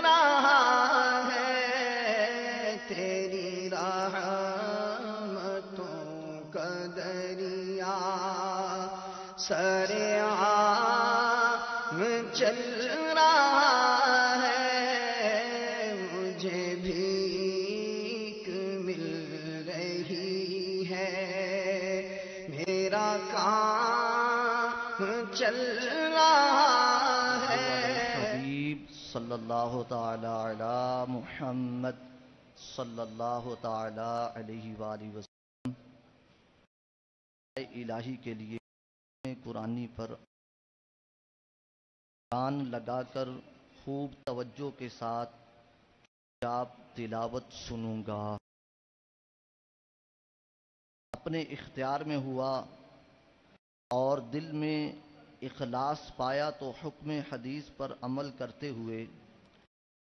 رہا ہے تیری رحمتوں کا دریا، سرعام چل رہا ہے، مجھے بھیک مل رہی ہے، میرا کام چل رہا ہے۔ حبیب صلی اللہ تعالی علی محمد صلی اللہ تعالی علیہ وآلہ وسلم الہی کے لیے قرآنی پر کان لگا کر خوب توجہ کے ساتھ آپ تلاوت سنوں گا۔ اپنے اختیار میں ہوا اور دل میں اخلاص پایا تو حکم حدیث پر عمل کرتے ہوئے،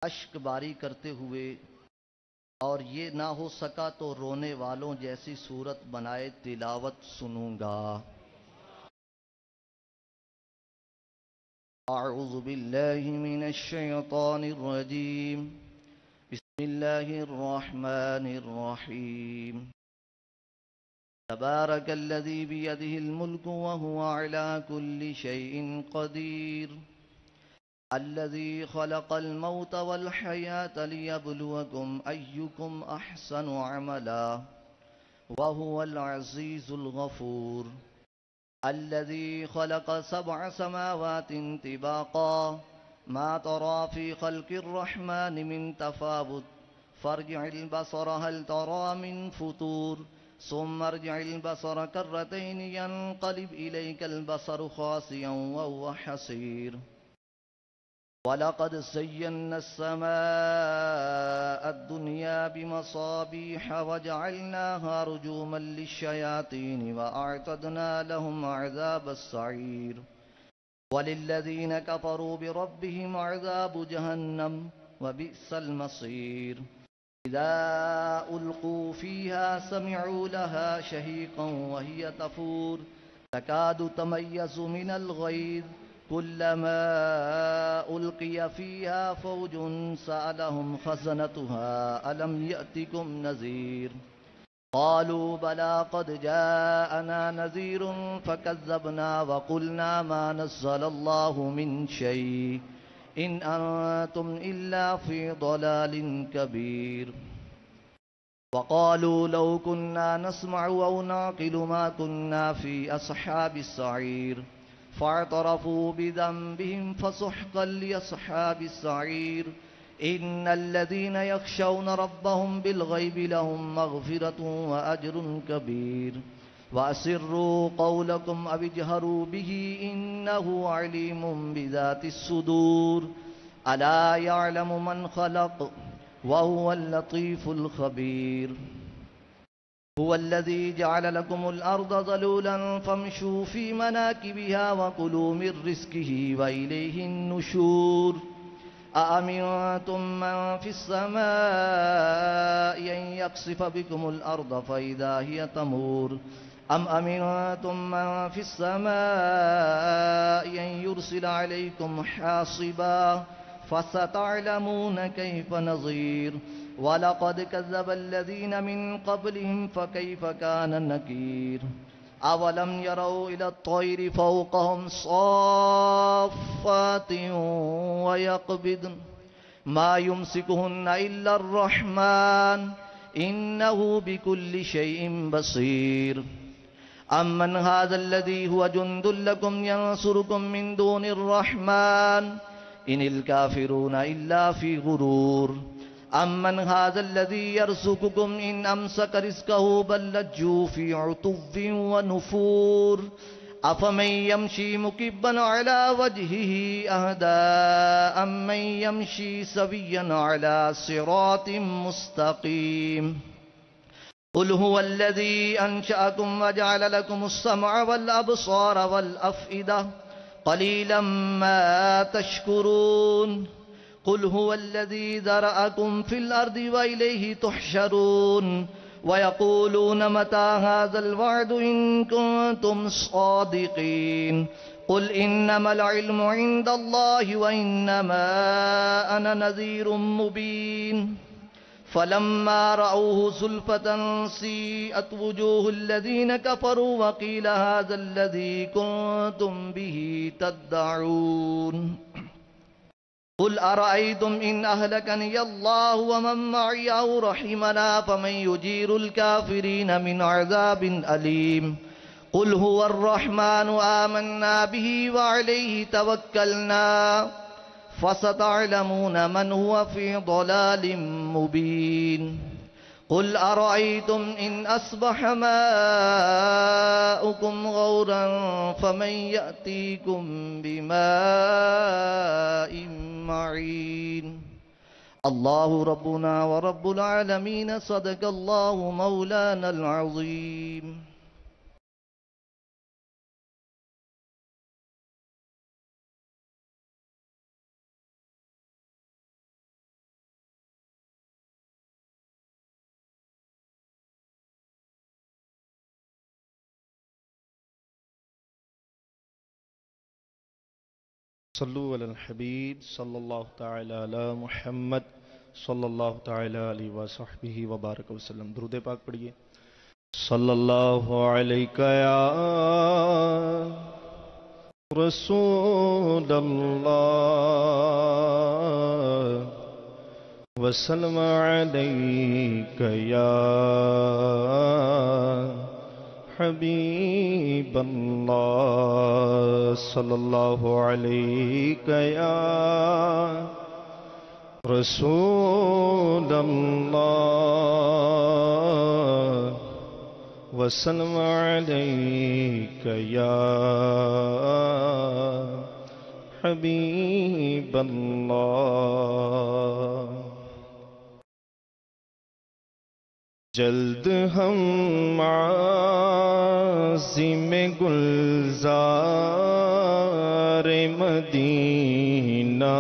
اشک باری کرتے ہوئے، اور یہ نہ ہو سکا تو رونے والوں جیسی صورت بنائے تلاوت سنوں گا۔ اعوذ باللہ من الشیطان الرجیم، بسم اللہ الرحمن الرحیم۔ تبارک الذی بیدہ الملک وہو علی کل شیء قدیر، الذی خلق الموت والحیاة لیبلوکم ایکم احسن عملا وہو العزیز الغفور، الذي خلق 7 سماوات طباقا ما ترى في خلق الرحمن من تفاوت فارجع البصر هل ترى من فطور ثم ارجع البصر كرتين ينقلب إليك البصر خاسئا وهو حسير، وَلَقَدْ زَيَّنَّا السَّمَاءَ الدُّنْيَا بِمَصَابِيحَ وَجَعَلْنَاهَا رُجُومًا لِلشَّيَاطِينِ وَأَعْتَدْنَا لَهُمْ عَذَابَ السَّعِيرِ، وَلِلَّذِينَ كَفَرُوا بِرَبِّهِمْ عَذَابُ جَهَنَّمَ وَبِئْسَ الْمَصِيرُ، إِذَا أُلْقُوا فِيهَا سَمِعُوا لَهَا شَهِيقًا وَهِيَ تَفُورُ تَكَادُ تَمَيَّزُ مِنَ الْغَيْظِ كلما ألقي فيها فوج سألهم خزنتها ألم يأتكم نذير، قالوا بلى قد جاءنا نذير فكذبنا وقلنا ما نزل الله من شيء إن أنتم إلا في ضلال كبير، وقالوا لو كنا نسمع أو نعقل ما كنا في أصحاب السعير، فاعترفوا بذنبهم فسحقا لأصحاب السعير، إن الذين يخشون ربهم بالغيب لهم مغفرة وأجر كبير، وأسروا قولكم أو اجهروا به إنه عليم بذات الصدور، ألا يعلم من خلق وهو اللطيف الخبير، هو الذي جعل لكم الأرض ذلولا فامشوا في مناكبها وكلوا من رزقه وإليه النشور، أأمنتم من في السماء أن يخسف بكم الأرض فإذا هي تمور، أم أمنتم من في السماء أن يرسل عليكم حاصبا فستعلمون كيف نظير، وَلَقَدْ كَذَّبَ الَّذِينَ مِن قَبْلِهِمْ فَكَيْفَ كَانَ نَكِيرِ، أَوَلَمْ يَرَوْا إِلَى الطَّيْرِ فَوْقَهُمْ صَافَّاتٍ وَيَقْبِضْنَ مَا يُمْسِكُهُنَّ إِلَّا الرَّحْمَنُ إِنَّهُ بِكُلِّ شَيْءٍ بَصِيرٌ، أَمَّنْ هَذَا الَّذِي هُوَ جُندٌ لَكُمْ يَنصُرُكُم مِّن دُونِ الرَّحْمَنِ إِنِ الْكَافِرُونَ إِلَّا فِي غُرُورٍ، أَمَّنْ هَذَا الَّذِي يَرْزُقُكُمْ إِنْ أَمْسَكَ رِزْقَهُ بَل لَّجُّوا فِي عُتُوٍّ وَنُفُورٍ، أَفَمَن يَمْشِي مُكِبًّا عَلَى وَجْهِهِ أَهْدَىٰ أَمَّن يَمْشِي سَوِيًّا عَلَى صِرَاطٍ مُّسْتَقِيمٍ، قُلْ هُوَ الَّذِي أَنشَأَكُمْ وَجَعَلَ لَكُمُ السَّمْعَ وَالْأَبْصَارَ وَالْأَفْئِدَةَ قَلِيلًا مَّا تَشْكُرُونَ، قُلْ هُوَ الَّذِي ذَرَأَكُمْ فِي الْأَرْضِ وَإِلَيْهِ تُحْشَرُونَ، ويقولون متى هذا الوعد إن كنتم صادقين قل إنما العلم عند الله وإنما أنا نذير مبين فلما رأوه زلفة سيئت وجوه الذين كفروا وقيل هذا الذي كنتم به تدعون قل أرأيتم إن أهلكني الله ومن معي أو رحمنا فمن يجير الكافرين من عذاب أليم قل هو الرحمن آمنا به وعليه توكلنا فستعلمون من هو في ضلال مبين قل أرأيتم إن أصبح ماؤكم غورا فمن يأتيكم بماء معين الله ربنا ورب العالمين صدق الله مولانا العظيم صلو علی الحبیب صلی اللہ تعالی علی محمد صلی اللہ تعالی علیہ وصحبہ وبارک وسلم. درود پاک پڑھیے. صلی اللہ علیہ یا رسول اللہ وسلم علیہ یا حبیب اللہ صلی اللہ علیہ یا رسول اللہ وسلم علیہ یا حبیب اللہ. جلد ہم عازم گلزار مدینہ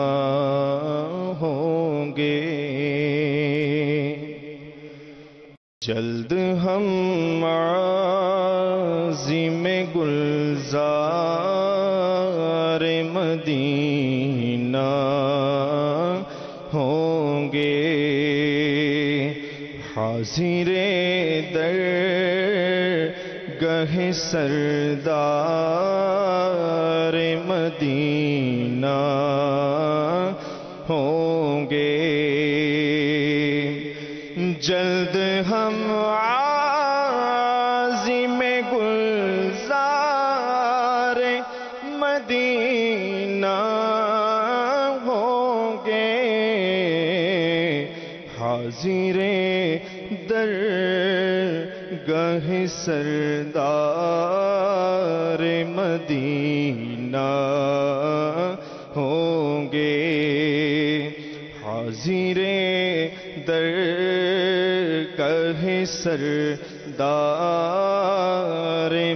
ہوں گے. جلد ہم عازم گلزار مدینہ ہوں گے. حاضر در گہ سردار مدینہ ہوں گے. جلد ہم عازم گلزار مدینہ ہوں گے. حاضر در گہ سردار مدینہ ہوں گے. حاضر در گہ سردار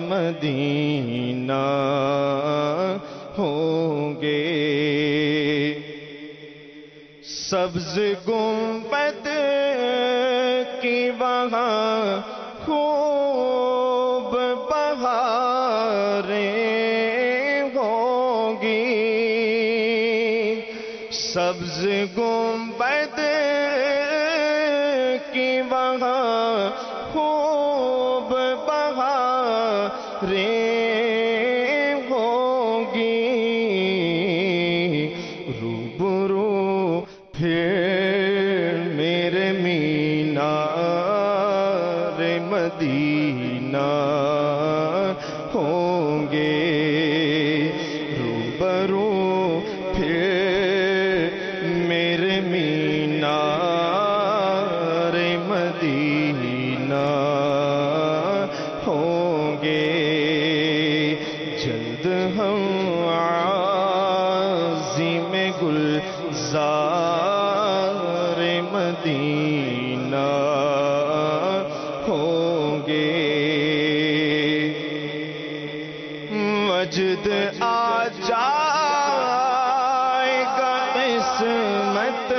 مدینہ ہوں گے. سبز گنبد کی وہاں خوب بہاریں ہوں گی. سبز گنبد کی وہاں خوب بہاریں ہوں گی. روبرو پھر میرے مینار مدینہ ہوں گے. روبرو پھر میرے مینار مدینہ ہوں گے. جلد ہم عازم گلزار مدینہ ہوں گے. مجد آ جائے گا قسمت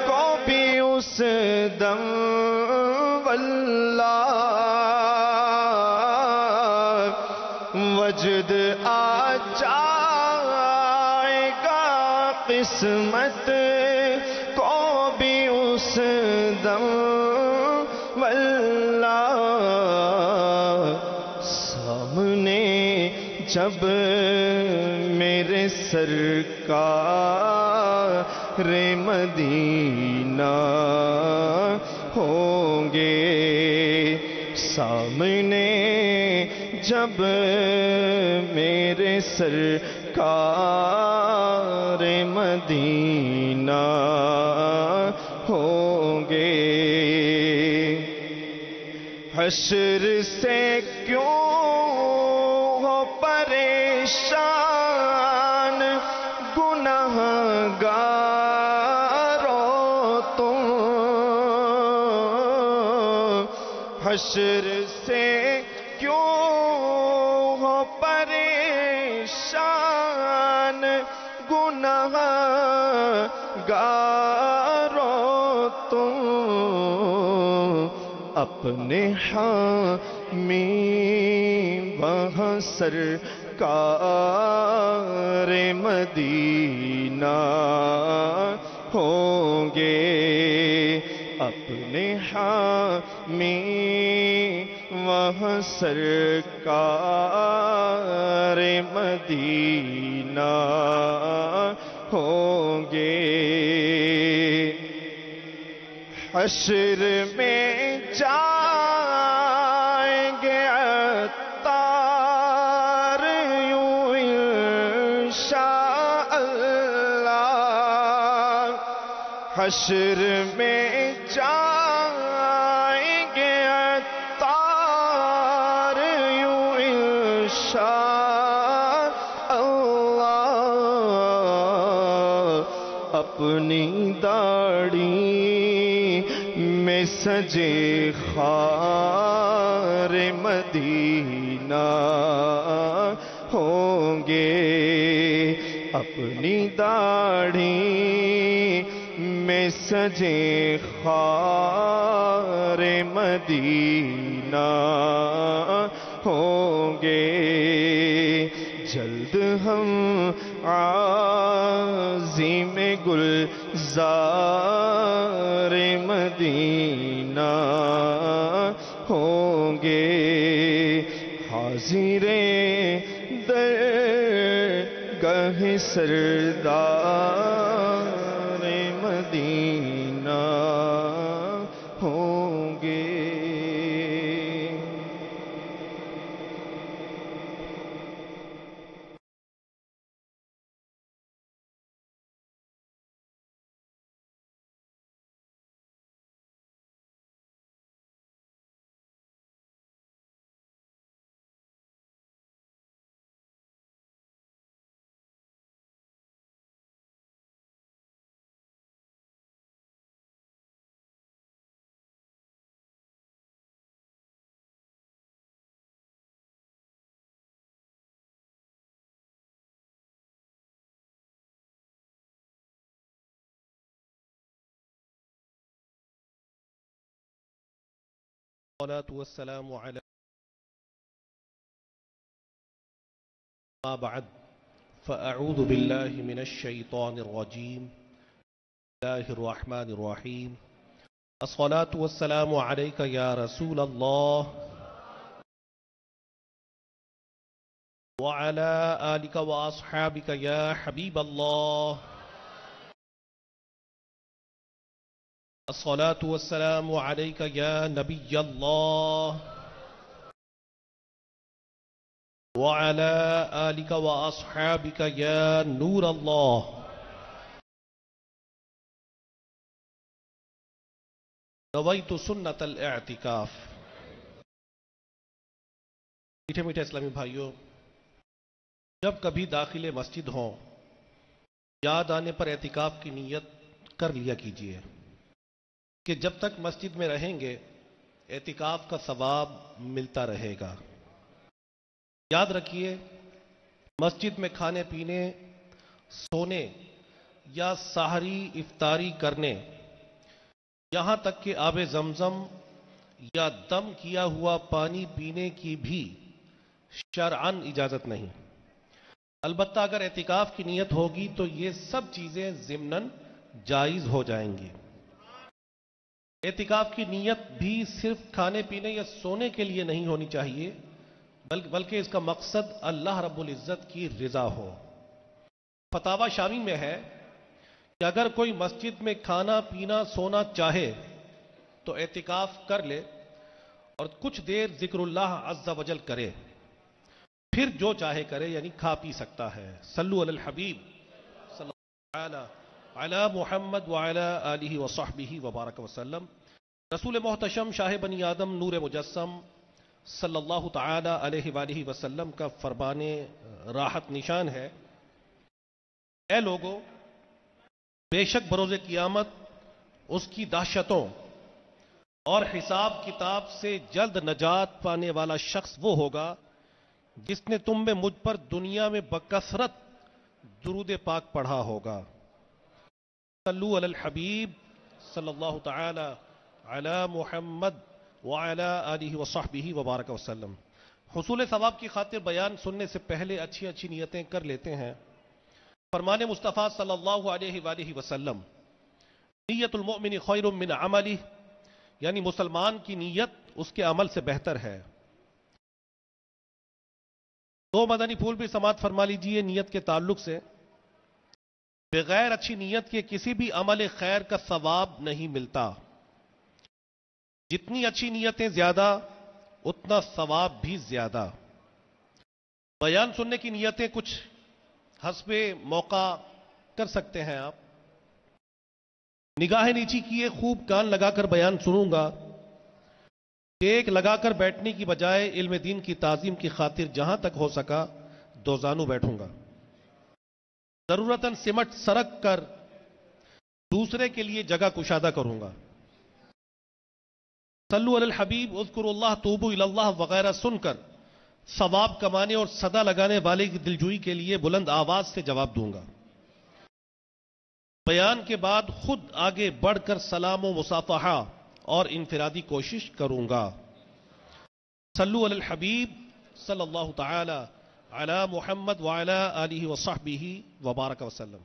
کو بھی اس دم اس دم واللہ سامنے جب میرے سرکار مدینہ ہوں گے، سامنے جب میرے سرکار مدینہ ہوں گے، حشر سے کیوں ہو پریشان گنہگارو تم، حشر سے کیوں ہو پریشان گنہگارو تم، اپنے حامی وہاں سرکار مدینہ ہوں گے، اپنے حامی وہاں سرکار مدینہ ہوں گے، حشر میں جائیں گے عطار یوں انشاءاللہ، حشر میں جائیں گے عطار یوں انشاءاللہ، اپنی داڑھی میں سجے خار مدینہ ہوں گے، اپنی داڑھی میں سجے خار مدینہ ہوں گے، جلد ہم عازم گلزار مدینہ ہوں گے، حاضر درگاہ سردار مدینہ ہوں گے۔ الصلاة والسلام على ما بعد فأعوذ بالله من الشيطان الرجيم، بسم الله الرحمن الرحيم، الصلاة والسلام عليك يا رسول الله وعلى آلك وأصحابك يا حبيب الله، الصلاة والسلام عليك يا نبي الله وعلى آلك وأصحابك يا نور الله، نويت سنة الاعتكاف۔ میٹھے میٹھے اسلامی بھائیوں، جب کبھی داخل مسجد ہوں، یاد آنے پر اعتکاف کی نیت کر لیا کیجیے کہ جب تک مسجد میں رہیں گے اعتکاف کا ثواب ملتا رہے گا۔ یاد رکھیے، مسجد میں کھانے پینے، سونے یا سحری افطاری کرنے، یہاں تک کہ آب زمزم یا دم کیا ہوا پانی پینے کی بھی شرعاً اجازت نہیں۔ البتہ اگر اعتکاف کی نیت ہوگی تو یہ سب چیزیں ضمناً جائز ہو جائیں گی۔ اعتکاف کی نیت بھی صرف کھانے پینے یا سونے کے لیے نہیں ہونی چاہیے، بلکہ اس کا مقصد اللہ رب العزت کی رضا ہو۔ فتاوی شامی میں ہے کہ اگر کوئی مسجد میں کھانا پینا سونا چاہے تو اعتکاف کر لے اور کچھ دیر ذکر اللہ عز و جل کرے، پھر جو چاہے کرے، یعنی کھا پی سکتا ہے۔ صلو علی الحبیب صلی اللہ علی محمد وعلی آلہ وصحبہ وبارک وسلم۔ رسول محتشم شاہ بنی آدم نور مجسم صلی اللہ تعالی علیہ وآلہ وسلم کا فرمان راحت نشان ہے، اے لوگو، بے شک بروز قیامت اس کی دہشتوں اور حساب کتاب سے جلد نجات پانے والا شخص وہ ہوگا جس نے تم میں مجھ پر دنیا میں بکثرت درود پاک پڑھا ہوگا۔ صلو علی الحبیب صلی اللہ تعالی علی محمد وعلی آلہ وصحبہ وبارک وسلم۔ حصول ثواب کی خاطر بیان سننے سے پہلے اچھی اچھی نیتیں کر لیتے ہیں۔ فرمان مصطفیٰ صلی اللہ علیہ وآلہ وسلم، نیت المؤمن خیر من عملہ، یعنی مسلمان کی نیت اس کے عمل سے بہتر ہے۔ 2 مدنی پھول بھی سماعت فرما لیجئے نیت کے تعلق سے۔ بغیر اچھی نیت کے کسی بھی عمل خیر کا ثواب نہیں ملتا۔ جتنی اچھی نیتیں زیادہ اتنا ثواب بھی زیادہ۔ بیان سننے کی نیتیں کچھ حسب موقع کر سکتے ہیں آپ۔ نگاہ نیچی کیے خوب کان لگا کر بیان سنوں گا، ایک لگا کر بیٹھنے کی بجائے علم دین کی تعظیم کی خاطر جہاں تک ہو سکا 2 زانو بیٹھوں گا۔ ضرورتاً سمٹ سرک کر دوسرے کے لیے جگہ کشادہ کروں گا۔ صلو علی الحبیب اذکروا اللہ توبوا الی اللہ وغیرہ سن کر ثواب کمانے اور صدا لگانے والے کی دلجوئی کے لیے بلند آواز سے جواب دوں گا۔ بیان کے بعد خود آگے بڑھ کر سلام و مصافحہ اور انفرادی کوشش کروں گا۔ صلو علی الحبیب صلی اللہ تعالی علی محمد وعلی آلہ وصحبہ وبارک وسلم۔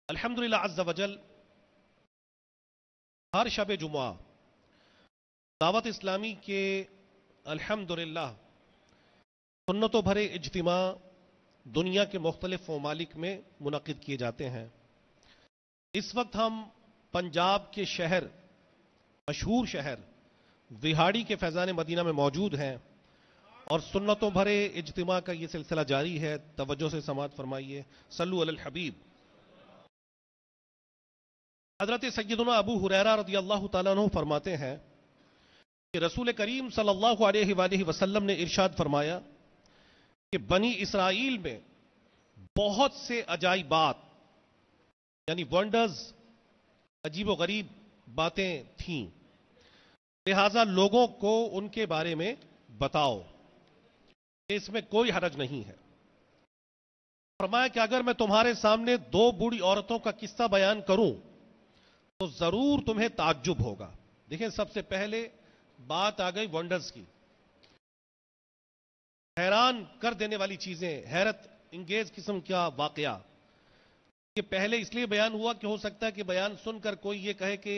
الحمدللہ عز وجل ہر شب جمعہ دعوت اسلامی کے الحمدللہ سنتوں بھرے اجتماع دنیا کے مختلف ممالک میں منعقد کیے جاتے ہیں۔ اس وقت ہم پنجاب کے شہر، مشہور شہر وہاڑی کے فیضان مدینہ میں موجود ہیں اور سنتوں بھرے اجتماع کا یہ سلسلہ جاری ہے۔ توجہ سے سماعت فرمائیے۔ صلو علی الحبیب۔ حضرت سیدنا ابو ہریرہ رضی اللہ تعالیٰ عنہ فرماتے ہیں کہ رسول کریم صلی اللہ علیہ وآلہ وسلم نے ارشاد فرمایا کہ بنی اسرائیل میں بہت سے عجائبات یعنی ونڈرز، عجیب و غریب باتیں تھیں، لہذا لوگوں کو ان کے بارے میں بتاؤ، اس میں کوئی حرج نہیں ہے۔ فرمایا کہ اگر میں تمہارے سامنے 2 بوڑھی عورتوں کا قصہ بیان کروں تو ضرور تمہیں تعجب ہوگا۔ دیکھیں، سب سے پہلے بات آ گئی ونڈرز کی، حیران کر دینے والی چیزیں، حیرت انگیز قسم کا واقعہ۔ یہ پہلے اس لیے بیان ہوا کہ ہو سکتا ہے کہ بیان سن کر کوئی یہ کہے کہ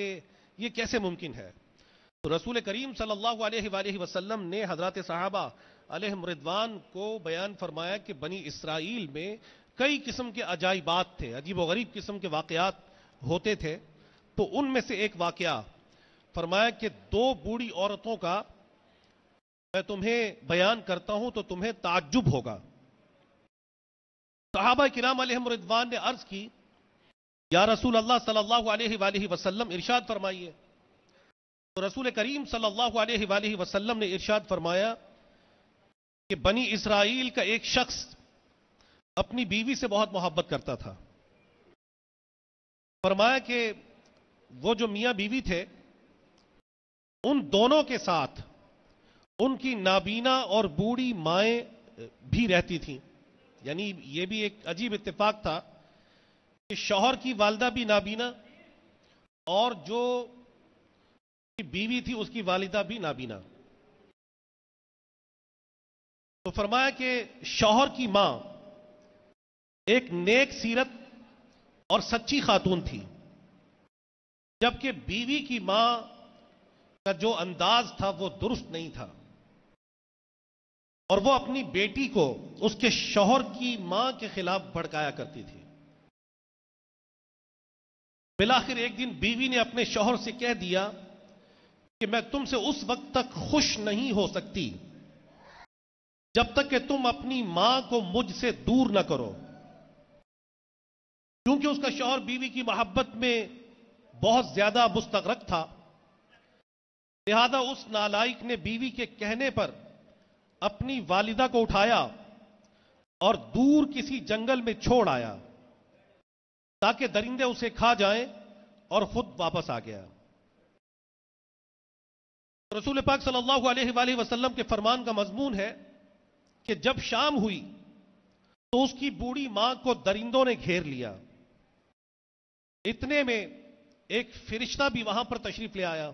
یہ کیسے ممکن ہے۔ تو رسول کریم صلی اللہ علیہ وآلہ وسلم نے حضرات صحابہ علیہم رضوان کو بیان فرمایا کہ بنی اسرائیل میں کئی قسم کے عجائبات تھے، عجیب و غریب قسم کے واقعات ہوتے تھے۔ تو ان میں سے ایک واقعہ فرمایا کہ 2 بوڑھی عورتوں کا میں تمہیں بیان کرتا ہوں تو تمہیں تعجب ہوگا۔ صحابہ کرام علیہم رضوان نے عرض کی، یا رسول اللہ صلی اللہ علیہ وآلہ وسلم ارشاد فرمائیے۔ تو رسول کریم صلی اللہ علیہ وآلہ وسلم نے ارشاد فرمایا کہ بنی اسرائیل کا ایک شخص اپنی بیوی سے بہت محبت کرتا تھا۔ فرمایا کہ وہ جو میاں بیوی تھے ان دونوں کے ساتھ ان کی نابینا اور بوڑھی مائیں بھی رہتی تھیں، یعنی یہ بھی ایک عجیب اتفاق تھا کہ شوہر کی والدہ بھی نابینا اور جو بیوی تھی اس کی والدہ بھی نابینا۔ تو فرمایا کہ شوہر کی ماں ایک نیک سیرت اور سچی خاتون تھی، جبکہ بیوی کی ماں کا جو انداز تھا وہ درست نہیں تھا، اور وہ اپنی بیٹی کو اس کے شوہر کی ماں کے خلاف بھڑکایا کرتی تھی۔ بالآخر ایک دن بیوی نے اپنے شوہر سے کہہ دیا کہ میں تم سے اس وقت تک خوش نہیں ہو سکتی جب تک کہ تم اپنی ماں کو مجھ سے دور نہ کرو۔ کیونکہ اس کا شوہر بیوی کی محبت میں بہت زیادہ مستغرق تھا، لہذا اس نالائق نے بیوی کے کہنے پر اپنی والدہ کو اٹھایا اور دور کسی جنگل میں چھوڑ آیا تاکہ درندے اسے کھا جائیں، اور خود واپس آ گیا۔ رسول پاک صلی اللہ علیہ وآلہ وسلم کے فرمان کا مضمون ہے کہ جب شام ہوئی تو اس کی بوڑھی ماں کو درندوں نے گھیر لیا۔ اتنے میں ایک فرشتہ بھی وہاں پر تشریف لے آیا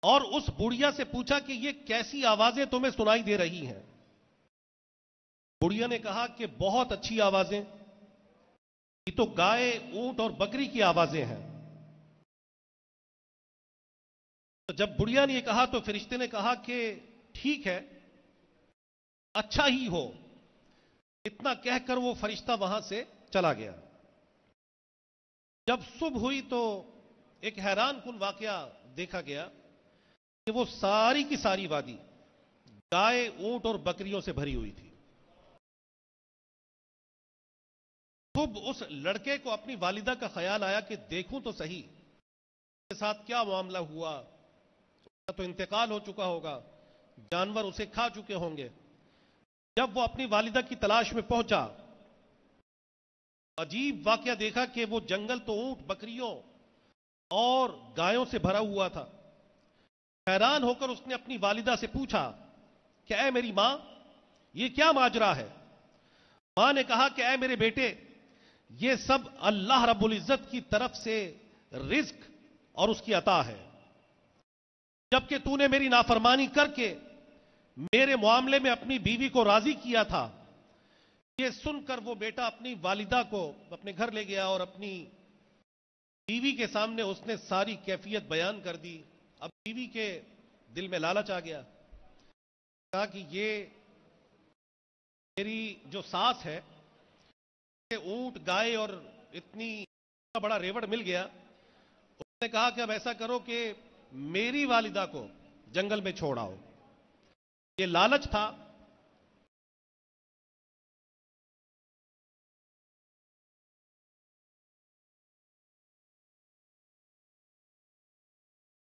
اور اس بڑھیا سے پوچھا کہ یہ کیسی آوازیں تمہیں سنائی دے رہی ہیں؟ بڑھیا نے کہا کہ بہت اچھی آوازیں، یہ تو گائے، اونٹ اور بکری کی آوازیں ہیں۔ تو جب بڑھیا نے یہ کہا تو فرشتے نے کہا کہ ٹھیک ہے، اچھا ہی ہو۔ اتنا کہہ کر وہ فرشتہ وہاں سے چلا گیا۔ جب صبح ہوئی تو ایک حیران کن واقعہ دیکھا گیا کہ وہ ساری کی ساری وادی گائے، اونٹ اور بکریوں سے بھری ہوئی تھی۔ صبح اس لڑکے کو اپنی والدہ کا خیال آیا کہ دیکھوں تو صحیح اس کے ساتھ کیا معاملہ ہوا، اس کا تو انتقال ہو چکا ہوگا، جانور اسے کھا چکے ہوں گے۔ جب وہ اپنی والدہ کی تلاش میں پہنچا، عجیب واقعہ دیکھا کہ وہ جنگل تو اونٹ، بکریوں اور گایوں سے بھرا ہوا تھا۔ حیران ہو کر اس نے اپنی والدہ سے پوچھا کہ اے میری ماں، یہ کیا ماجرا ہے؟ ماں نے کہا کہ اے میرے بیٹے، یہ سب اللہ رب العزت کی طرف سے رزق اور اس کی عطا ہے۔ جبکہ تو نے میری نافرمانی کر کے میرے معاملے میں اپنی بیوی کو راضی کیا تھا۔ یہ سن کر وہ بیٹا اپنی والدہ کو اپنے گھر لے گیا اور اپنی بیوی کے سامنے اس نے ساری کیفیت بیان کر دی۔ اب بیوی کے دل میں لالچ آ گیا، کہا کہ یہ میری جو ساس ہے، اونٹ، گائے اور اتنی بڑا ریوڑ مل گیا۔ اس نے کہا کہ اب ایسا کرو کہ میری والدہ کو جنگل میں چھوڑ آؤ۔ یہ لالچ تھا۔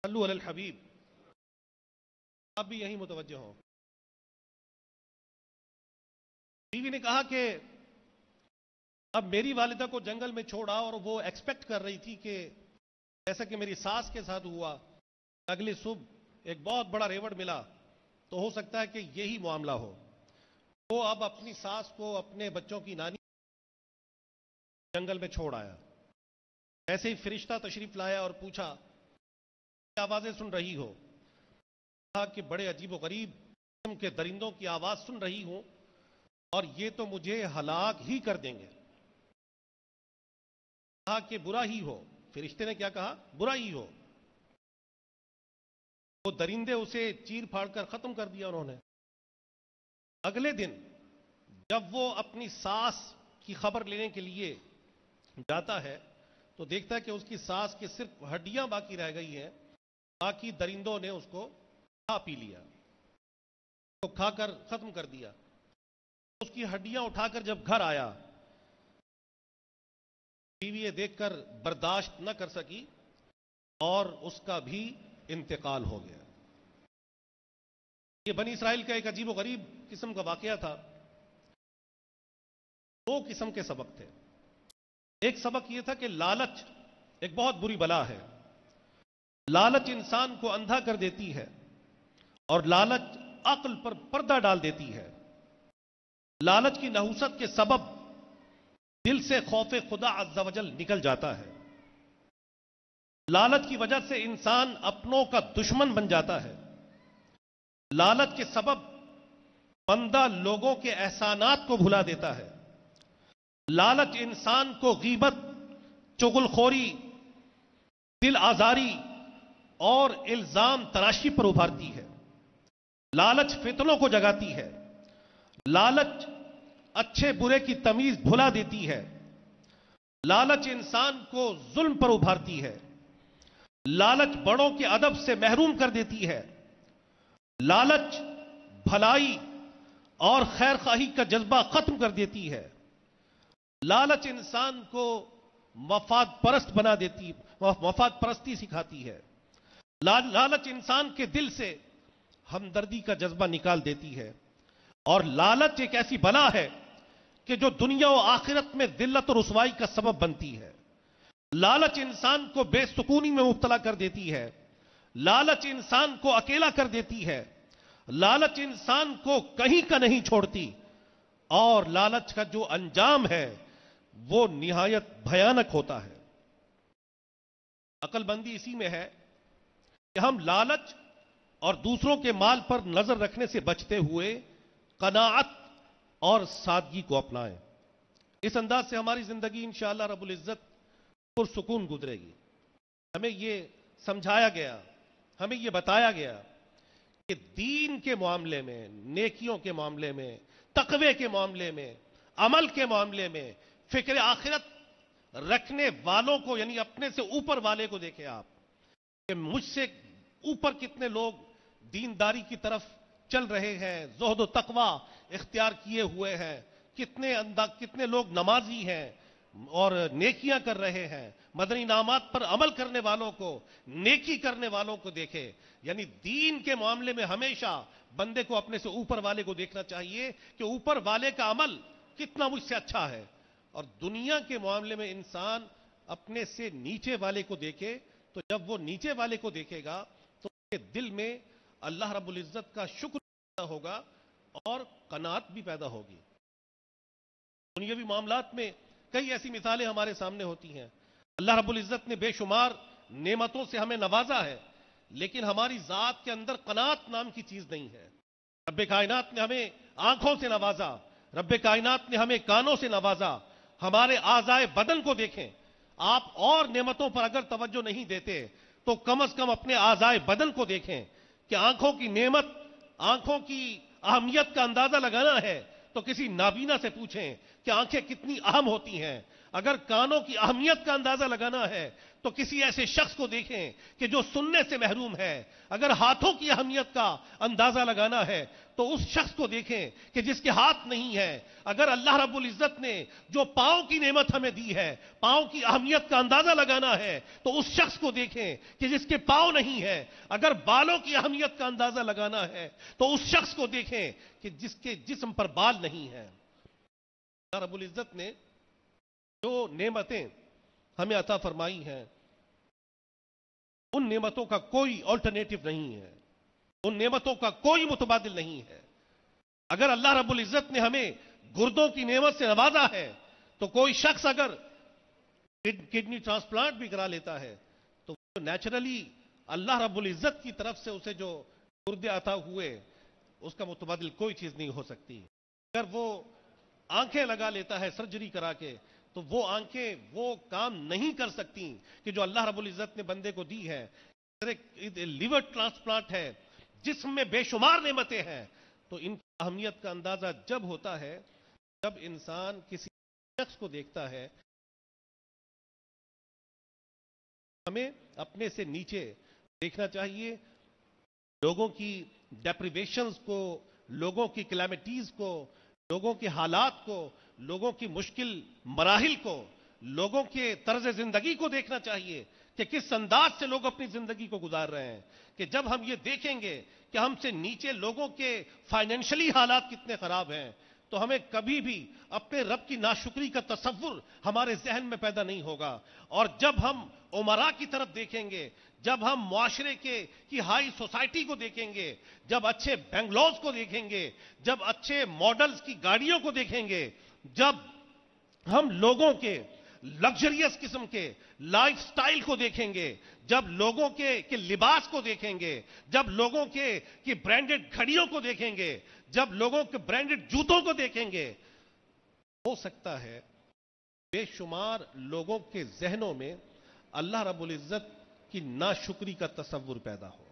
صلو علی الحبیب، آپ بھی یہیں متوجہ ہوں۔ بیوی نے کہا کہ اب میری والدہ کو جنگل میں چھوڑا، اور وہ ایکسپیکٹ کر رہی تھی کہ جیسا کہ میری ساس کے ساتھ ہوا، اگلی صبح ایک بہت بڑا ریوڑ ملا تو ہو سکتا ہے کہ یہی معاملہ ہو۔ وہ اب اپنی ساس کو اپنے بچوں کی نانی جنگل میں چھوڑ آیا۔ ایسے ہی فرشتہ تشریف لایا اور پوچھا کیا آوازیں سن رہی ہو؟ کہا کہ بڑے عجیب و غریب قسم کے درندوں کی آواز سن رہی ہوں، اور یہ تو مجھے ہلاک ہی کر دیں گے۔ کہا کہ برا ہی ہو۔ فرشتے نے کیا کہا؟ برا ہی ہو۔ وہ درندے اسے چیر پھاڑ کر ختم کر دیا انہوں نے۔ اگلے دن جب وہ اپنی ساس کی خبر لینے کے لیے جاتا ہے تو دیکھتا ہے کہ اس کی ساس کی صرف ہڈیاں باقی رہ گئی ہیں، باقی درندوں نے اس کو کھا پی لیا، تو کھا کر ختم کر دیا۔ اس کی ہڈیاں اٹھا کر جب گھر آیا، بیوی یہ دیکھ کر برداشت نہ کر سکی اور اس کا بھی انتقال ہو گیا۔ یہ بنی اسرائیل کا ایک عجیب و غریب قسم کا واقعہ تھا۔ دو قسم کے سبق تھے۔ ایک سبق یہ تھا کہ لالچ ایک بہت بری بلا ہے۔ لالچ انسان کو اندھا کر دیتی ہے، اور لالچ عقل پر پردہ ڈال دیتی ہے۔ لالچ کی نحوست کے سبب دل سے خوف خدا عز و جل نکل جاتا ہے۔ لالچ کی وجہ سے انسان اپنوں کا دشمن بن جاتا ہے۔ لالچ کے سبب بندہ لوگوں کے احسانات کو بھلا دیتا ہے۔ لالچ انسان کو غیبت، چغل خوری، دل آزاری اور الزام تراشی پر ابھارتی ہے. لالچ فتنوں کو جگاتی ہے. لالچ اچھے برے کی تمیز بھلا دیتی ہے. لالچ انسان کو ظلم پر ابھارتی ہے. لالچ بڑوں کے ادب سے محروم کر دیتی ہے. لالچ بھلائی اور خیر خواہی کا جذبہ ختم کر دیتی ہے. لالچ انسان کو مفاد پرست بنا دیتی، مفاد پرستی سکھاتی ہے. لالچ انسان کے دل سے ہمدردی کا جذبہ نکال دیتی ہے. اور لالچ ایک ایسی بلا ہے کہ جو دنیا و آخرت میں ذلت و رسوائی کا سبب بنتی ہے. لالچ انسان کو بے سکونی میں مبتلا کر دیتی ہے. لالچ انسان کو اکیلا کر دیتی ہے. لالچ انسان کو کہیں کا نہیں چھوڑتی. اور لالچ کا جو انجام ہے وہ نہایت بھیانک ہوتا ہے. عقل بندی اسی میں ہے کہ ہم لالچ اور دوسروں کے مال پر نظر رکھنے سے بچتے ہوئے قناعت اور سادگی کو اپنائیں. اس انداز سے ہماری زندگی انشاءاللہ رب العزت پرسکون گزرے گی. ہمیں یہ سمجھایا گیا، ہمیں یہ بتایا گیا کہ دین کے معاملے میں، نیکیوں کے معاملے میں، تقوی کے معاملے میں، عمل کے معاملے میں فکر آخرت رکھنے والوں کو، یعنی اپنے سے اوپر والے کو دیکھیں آپ کہ مجھ سے اوپر کتنے لوگ دینداری کی طرف چل رہے ہیں، زہد و تقوی اختیار کیے ہوئے ہیں، کتنے لوگ نمازی ہیں اور نیکیاں کر رہے ہیں. مدنی انعامات پر عمل کرنے والوں کو، نیکی کرنے والوں کو دیکھے. یعنی دین کے معاملے میں ہمیشہ بندے کو اپنے سے اوپر والے کو دیکھنا چاہیے کہ اوپر والے کا عمل کتنا مجھ سے اچھا ہے. اور دنیا کے معاملے میں انسان اپنے سے نیچے والے کو دیکھے تو جب وہ نیچے والے کو دیکھے گا تو اس کے دل میں اللہ رب العزت کا شکر پیدا ہوگا اور قناعت بھی پیدا ہوگی. دنیاوی معاملات میں کئی ایسی مثالیں ہمارے سامنے ہوتی ہیں. اللہ رب العزت نے بے شمار نعمتوں سے ہمیں نوازا ہے، لیکن ہماری ذات کے اندر قناعت نام کی چیز نہیں ہے. رب کائنات نے ہمیں آنکھوں سے نوازا، رب کائنات نے ہمیں کانوں سے نوازا. ہمارے اعضائے بدن کو دیکھیں. آپ اور نعمتوں پر اگر توجہ نہیں دیتے تو کم از کم اپنے اعضائے بدن کو دیکھیں کہ آنکھوں کی نعمت، آنکھوں کی اہمیت کا اندازہ لگانا ہے تو کسی نابینا سے پوچھیں کہ آنکھیں کتنی اہم ہوتی ہیں. اگر کانوں کی اہمیت کا اندازہ لگانا ہے تو کسی ایسے شخص کو دیکھیں کہ جو سننے سے محروم ہے. اگر ہاتھوں کی اہمیت کا اندازہ لگانا ہے تو اس شخص کو دیکھیں کہ جس کے ہاتھ نہیں ہے. اگر اللہ رب العزت نے جو پاؤں کی نعمت ہمیں دی ہے، پاؤں کی اہمیت کا اندازہ لگانا ہے تو اس شخص کو دیکھیں کہ جس کے پاؤں نہیں ہے. اگر بالوں کی اہمیت کا اندازہ لگانا ہے تو اس شخص کو دیکھیں کہ جس کے جسم پر بال نہیں ہے. اللہ رب العزت نے جو نعمتیں ہمیں عطا فرمائی ہیں ان نعمتوں کا کوئی آلٹرنیٹو نہیں ہے، ان نعمتوں کا کوئی متبادل نہیں ہے. اگر اللہ رب العزت نے ہمیں گردوں کی نعمت سے نوازا ہے تو کوئی شخص اگر کڈنی ٹرانسپلانٹ بھی کرا لیتا ہے تو نیچرلی اللہ رب العزت کی طرف سے اسے جو گردے عطا ہوئے اس کا متبادل کوئی چیز نہیں ہو سکتی. اگر وہ آنکھیں لگا لیتا ہے سرجری کرا کے تو وہ آنکھیں وہ کام نہیں کر سکتی کہ جو اللہ رب العزت نے بندے کو دی ہے. لیور ٹرانسپلانٹ ہے، جسم میں بے شمار نعمتیں ہیں. تو ان کی اہمیت کا اندازہ جب ہوتا ہے جب انسان کسی شخص کو دیکھتا ہے. ہمیں اپنے سے نیچے دیکھنا چاہیے. لوگوں کی ڈیپریویشنز کو، لوگوں کی کلیمٹیز کو، لوگوں کے حالات کو، لوگوں کی مشکل مراحل کو، لوگوں کے طرز زندگی کو دیکھنا چاہیے کہ کس انداز سے لوگ اپنی زندگی کو گزار رہے ہیں. کہ جب ہم یہ دیکھیں گے کہ ہم سے نیچے لوگوں کے فائنینشلی حالات کتنے خراب ہیں تو ہمیں کبھی بھی اپنے رب کی ناشکری کا تصور ہمارے ذہن میں پیدا نہیں ہوگا. اور جب ہم عمرا کی طرف دیکھیں گے، جب ہم معاشرے کی ہائی سوسائٹی کو دیکھیں گے، جب اچھے بنگلوز کو دیکھیں گے، جب اچھے ماڈلز کی گاڑیوں کو دیکھیں گے، جب ہم لوگوں کے لگژریس قسم کے لائف سٹائل کو دیکھیں گے، جب لوگوں کے لباس کو دیکھیں گے، جب لوگوں کی برانڈڈ گھڑیوں کو دیکھیں گے، جب لوگوں کے برانڈڈ جوتوں کو دیکھیں گے، ہو سکتا ہے بے شمار لوگوں کے ذہنوں میں اللہ رب العزت کہ ناشکری کا تصور پیدا ہو.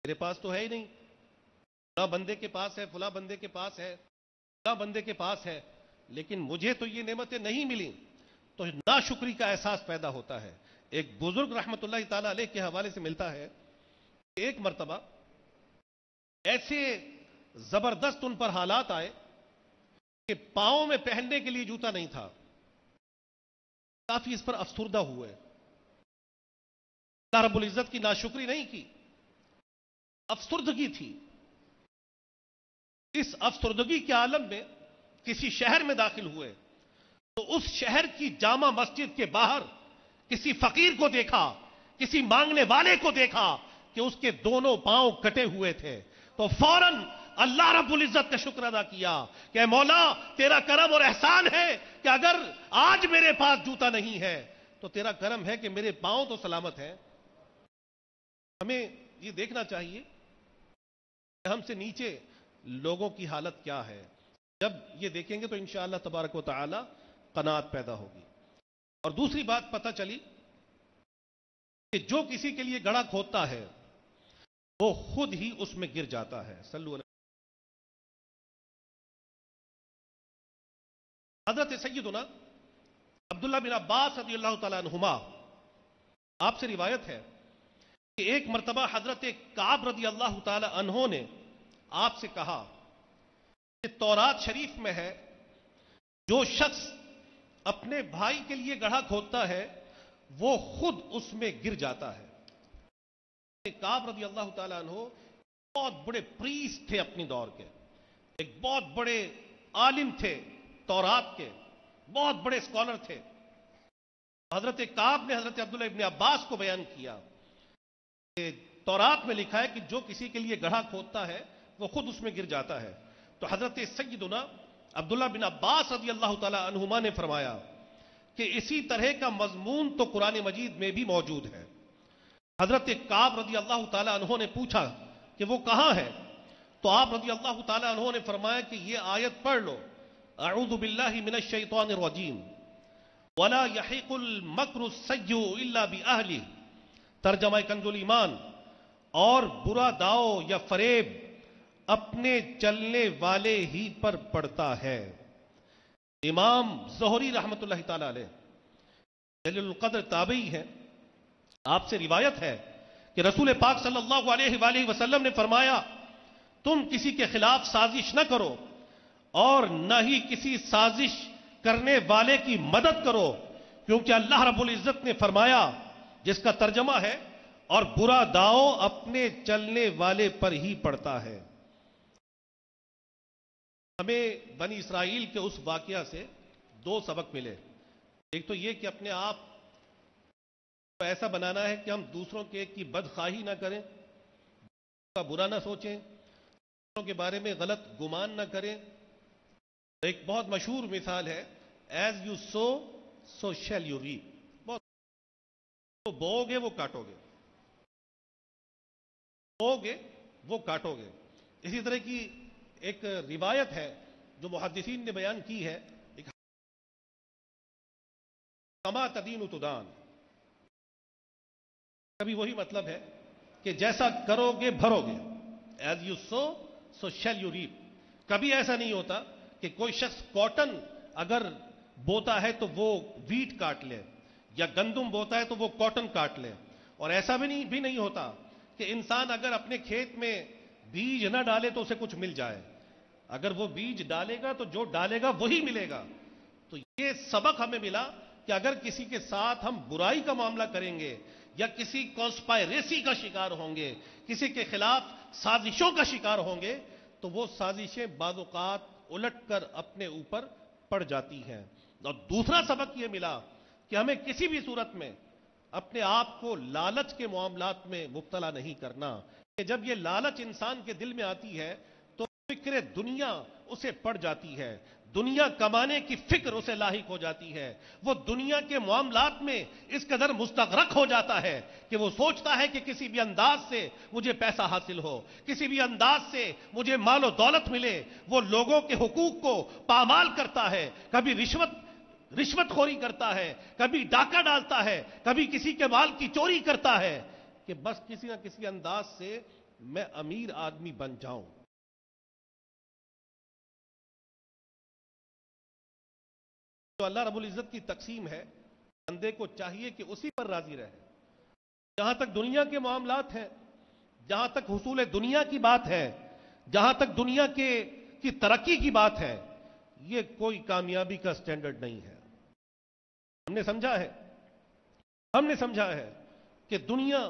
میرے پاس تو ہے ہی نہیں، فلاں بندے کے پاس ہے، فلاں بندے کے پاس ہے، فلاں بندے کے پاس ہے، لیکن مجھے تو یہ نعمتیں نہیں ملی، تو ناشکری کا احساس پیدا ہوتا ہے. ایک بزرگ رحمت اللہ تعالی علیہ کے حوالے سے ملتا ہے کہ ایک مرتبہ ایسے زبردست ان پر حالات آئے کہ پاؤں میں پہننے کے لیے جوتا نہیں تھا. کافی اس پر افسردہ ہوئے. اللہ رب العزت کی ناشکری نہیں کی، افسردگی تھی. اس افسردگی کے عالم میں کسی شہر میں داخل ہوئے تو اس شہر کی جامع مسجد کے باہر کسی فقیر کو دیکھا، کسی مانگنے والے کو دیکھا کہ اس کے دونوں پاؤں کٹے ہوئے تھے. تو فوراً اللہ رب العزت کا شکر ادا کیا کہ اے مولا تیرا کرم اور احسان ہے کہ اگر آج میرے پاس جوتا نہیں ہے تو تیرا کرم ہے کہ میرے پاؤں تو سلامت ہیں. ہمیں یہ دیکھنا چاہیے کہ ہم سے نیچے لوگوں کی حالت کیا ہے. جب یہ دیکھیں گے تو انشاءاللہ تبارک و تعالی قناعت پیدا ہوگی. اور دوسری بات پتہ چلی کہ جو کسی کے لیے گڑھا کھودتا ہے وہ خود ہی اس میں گر جاتا ہے. صلو علیہ. حضرت سیدنا عبداللہ بن عباس رضی اللہ تعالیٰ عنہما آپ سے روایت ہے کہ ایک مرتبہ حضرت کعب رضی اللہ تعالیٰ عنہ نے آپ سے کہا کہ تورات شریف میں ہے جو شخص اپنے بھائی کے لیے گڑھا کھودتا ہے وہ خود اس میں گر جاتا ہے. کعب رضی اللہ تعالیٰ عنہ بہت بڑے پریسٹ تھے اپنی دور کے، ایک بہت بڑے عالم تھے تورات کے، بہت بڑے اسکالر تھے. حضرت کعب نے حضرت عبداللہ ابن عباس کو بیان کیا کہ تورات میں لکھا ہے کہ جو کسی کے لیے گڑھا کھودتا ہے وہ خود اس میں گر جاتا ہے. تو حضرت سیدنا عبداللہ بن عباس رضی اللہ تعالیٰ عنہما نے فرمایا کہ اسی طرح کا مضمون تو قرآن مجید میں بھی موجود ہے. حضرت کعب رضی اللہ تعالیٰ عنہ نے پوچھا کہ وہ کہاں ہے؟ تو آپ رضی اللہ تعالیٰ عنہ نے فرمایا کہ یہ آیت پڑھ لو، اعوذ باللہ من الشیطان الرجیم ولا یحیق المکر السیء الا باہلہ. ترجمہ کنز الایمان. اور برا داؤ یا فریب اپنے چلنے والے ہی پر پڑتا ہے. امام زہری رحمت اللہ تعالی علیہ جلیل القدر تابعی ہے، آپ سے روایت ہے کہ رسول پاک صلی اللہ علیہ وآلہ وسلم نے فرمایا تم کسی کے خلاف سازش نہ کرو اور نہ ہی کسی سازش کرنے والے کی مدد کرو، کیونکہ اللہ رب العزت نے فرمایا جس کا ترجمہ ہے اور برا داؤ اپنے چلنے والے پر ہی پڑتا ہے. ہمیں بنی اسرائیل کے اس واقعہ سے دو سبق ملے. ایک تو یہ کہ اپنے آپ کو ایسا بنانا ہے کہ ہم دوسروں کی بدخواہی نہ کریں، کا برا نہ سوچیں، دوسروں کے بارے میں غلط گمان نہ کریں. ایک بہت مشہور مثال ہے as you sow so shall you reap. بہت بو گے وہ کاٹو گے، بو گے وہ کاٹو گے. اسی طرح کی ایک روایت ہے جو محدثین نے بیان کی ہے، کما تدین تدان. کبھی وہی مطلب ہے کہ جیسا کرو گے بھرو گے. As you sow so shall you reap. کبھی ایسا نہیں ہوتا کہ کوئی شخص کاٹن اگر بوتا ہے تو وہ ویٹ کاٹ لے، یا گندم بوتا ہے تو وہ کاٹن کاٹ لے. اور ایسا بھی نہیں ہوتا کہ انسان اگر اپنے کھیت میں بیج نہ ڈالے تو اسے کچھ مل جائے. اگر وہ بیج ڈالے گا تو جو ڈالے گا وہی ملے گا. تو یہ سبق ہمیں ملا کہ اگر کسی کے ساتھ ہم برائی کا معاملہ کریں گے یا کسی کانسپائریسی کا شکار ہوں گے، کسی کے خلاف سازشوں کا شکار ہوں گے، تو وہ سازشیں بعض اوقات الٹ کر اپنے اوپر پڑ جاتی ہیں. اور دوسرا سبق یہ ملا کہ ہمیں کسی بھی صورت میں اپنے آپ کو لالچ کے معاملات میں مبتلا نہیں کرنا. کہ جب یہ لالچ انسان کے دل میں آتی ہے تو فکر دنیا اسے پڑ جاتی ہے، دنیا کمانے کی فکر اسے لاحق ہو جاتی ہے. وہ دنیا کے معاملات میں اس قدر مستغرق ہو جاتا ہے کہ وہ سوچتا ہے کہ کسی بھی انداز سے مجھے پیسہ حاصل ہو، کسی بھی انداز سے مجھے مال و دولت ملے. وہ لوگوں کے حقوق کو پامال کرتا ہے، کبھی رشوت رشوت خوری کرتا ہے، کبھی ڈاکہ ڈالتا ہے، کبھی کسی کے مال کی چوری کرتا ہے کہ بس کسی نہ کسی انداز سے میں امیر آدمی بن جاؤں۔ تو اللہ رب العزت کی تقسیم ہے، بندے کو چاہیے کہ اسی پر راضی رہے۔ جہاں تک دنیا کے معاملات ہیں، جہاں تک حصول دنیا کی بات ہے، جہاں تک دنیا کی ترقی کی بات ہے، یہ کوئی کامیابی کا سٹینڈرڈ نہیں ہے۔ ہم نے سمجھا ہے کہ دنیا